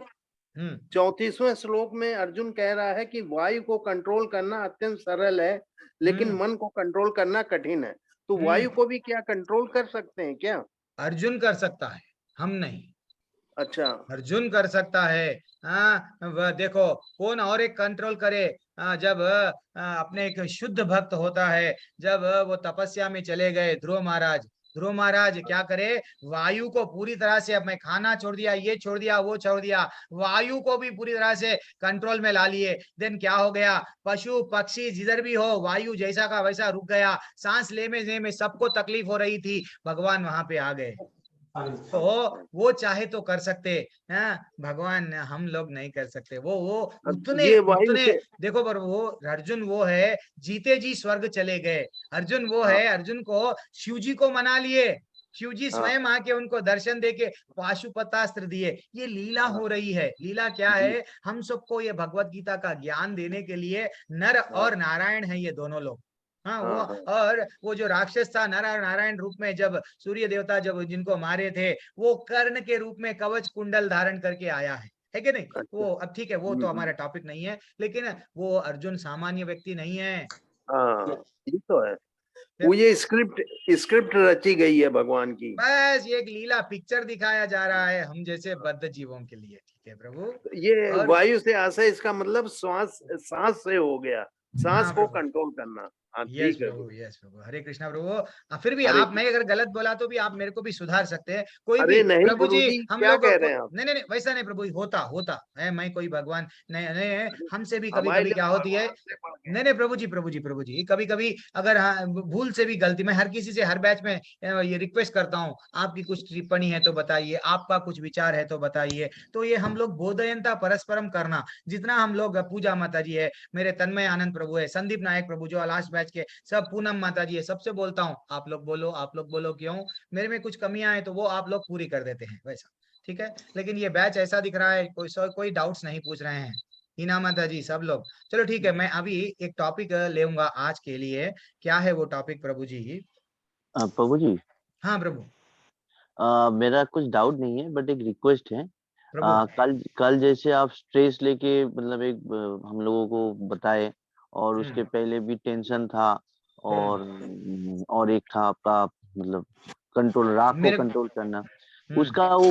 Speaker 3: 34वें श्लोक में अर्जुन कह रहा है कि वायु को कंट्रोल करना अत्यंत सरल है, लेकिन मन को कंट्रोल करना कठिन है। तो वायु को भी क्या कंट्रोल कर सकते हैं क्या?
Speaker 1: अर्जुन कर सकता है, हम नहीं।
Speaker 3: अच्छा।
Speaker 1: अर्जुन कर सकता है। वह देखो, कौन और एक कंट्रोल करे? जब अपने एक शुद्ध भक्त होता है, जब वो तपस्या में चले गए ध्रुव महाराज, ध्रुव महाराज क्या करे, वायु को पूरी तरह से, अब मैं खाना छोड़ दिया, ये छोड़ दिया, वो छोड़ दिया, वायु को भी पूरी तरह से कंट्रोल में ला लिए। देन क्या हो गया, पशु पक्षी जिधर भी हो, वायु जैसा का वैसा रुक गया, सांस लेने में सबको तकलीफ हो रही थी, भगवान वहां पे आ गए। तो वो चाहे तो कर सकते हैं, भगवान, हम लोग नहीं कर सकते। वो
Speaker 3: अब
Speaker 1: उतने
Speaker 3: ये वायु
Speaker 1: उतने
Speaker 3: से,
Speaker 1: देखो, पर वो अर्जुन वो है, जीते जी स्वर्ग चले गए। अर्जुन वो
Speaker 3: हाँ
Speaker 1: है, अर्जुन को शिव जी को मना लिए, शिव जी
Speaker 3: हाँ
Speaker 1: स्वयं आके उनको दर्शन देके पाशुपतास्त्र दिए। ये लीला
Speaker 3: हाँ
Speaker 1: हो रही है। लीला क्या
Speaker 3: जी
Speaker 1: है? हम सबको ये भगवत गीता का ज्ञान देने के लिए नर
Speaker 3: हाँ
Speaker 1: और नारायण है ये दोनों लोग। हाँ
Speaker 3: हाँ,
Speaker 1: वो, और वो जो राक्षस था नारायण नारायण रूप में, जब सूर्य देवता जब जिनको मारे थे, वो कर्ण के रूप में कवच कुंडल धारण करके आया है कि नहीं?
Speaker 3: अच्छा।
Speaker 1: वो अब ठीक है, वो तो हमारा टॉपिक नहीं है, लेकिन वो अर्जुन सामान्य व्यक्ति नहीं है।
Speaker 3: हाँ, ये तो है।
Speaker 1: फिर
Speaker 3: वो ये स्क्रिप्ट रची गई है भगवान की।
Speaker 1: बस ये एक लीला पिक्चर दिखाया जा रहा है हम जैसे बद्ध जीवों के लिए, ठीक है प्रभु।
Speaker 3: ये
Speaker 1: और
Speaker 3: वायु से आशय, इसका मतलब सांस से हो गया, सांस
Speaker 1: हाँ
Speaker 3: को
Speaker 1: प्रभु,
Speaker 3: कंट्रोल करना। हाँ
Speaker 1: यस
Speaker 3: ठीक है
Speaker 1: प्रभु,
Speaker 3: गुरु।
Speaker 1: यस प्रभु, हरे कृष्णा प्रभु। फिर भी
Speaker 3: हरे
Speaker 1: आप, मैं अगर गलत बोला तो भी आप मेरे को भी सुधार सकते हैं, कोई भी
Speaker 3: अरे नहीं
Speaker 1: प्रभु जी।
Speaker 3: गुरुजी,
Speaker 1: हम
Speaker 3: क्या
Speaker 1: लोग
Speaker 3: कह रहे हैं आप?
Speaker 1: नहीं नहीं नहीं, वैसा नहीं प्रभु, होता होता है, मैं कोई भगवान नहीं, नहीं हमसे भी कभी
Speaker 3: हमारे
Speaker 1: कभी
Speaker 3: लिए
Speaker 1: क्या
Speaker 3: तो
Speaker 1: होती है।
Speaker 3: भगवान से बढ़ गए।
Speaker 1: नहीं नहीं प्रभु जी, प्रभु जी, प्रभु जी, कभी कभी अगर हाँ भूल से भी गलती, मैं हर किसी से हर बैच में ये रिक्वेस्ट करता हूँ, आपकी कुछ टिप्पणी है तो बताइए, आपका कुछ विचार है तो बताइए। तो ये हम लोग बोधयंता परस्परम करना, जितना हम लोग, पूजा माता जी है, मेरे तन्मय आनंद प्रभु है, संदीप नायक प्रभु जो लास्ट बैच के, सब पूनम माता जी है, सबसे बोलता हूँ आप लोग बोलो, आप लोग बोलो, क्यों मेरे में कुछ कमियां हैं तो वो आप लोग पूरी कर देते हैं वैसा, ठीक है। लेकिन ये बैच ऐसा दिख रहा है, कोई डाउट्स नहीं पूछ रहे हैं, हीना माता जी सब लोग। चलो ठीक है, मैं अभी एक टॉपिक लेऊंगा आज के लिए। क्या है वो टॉपिक प्रभु जी?
Speaker 10: प्रभु जी,
Speaker 1: हाँ प्रभु।
Speaker 10: मेरा कुछ डाउट नहीं है, बट एक रिक्वेस्ट है।
Speaker 1: प्रभु
Speaker 10: कल कल जैसे आप स्ट्रेस लेके मतलब एक हम लोगों को बताए, और उसके पहले भी टेंशन था, और एक था आपका मतलब कंट्रोल, राग को
Speaker 1: मेरे
Speaker 10: कंट्रोल करना,
Speaker 1: हम्म
Speaker 10: उसका वो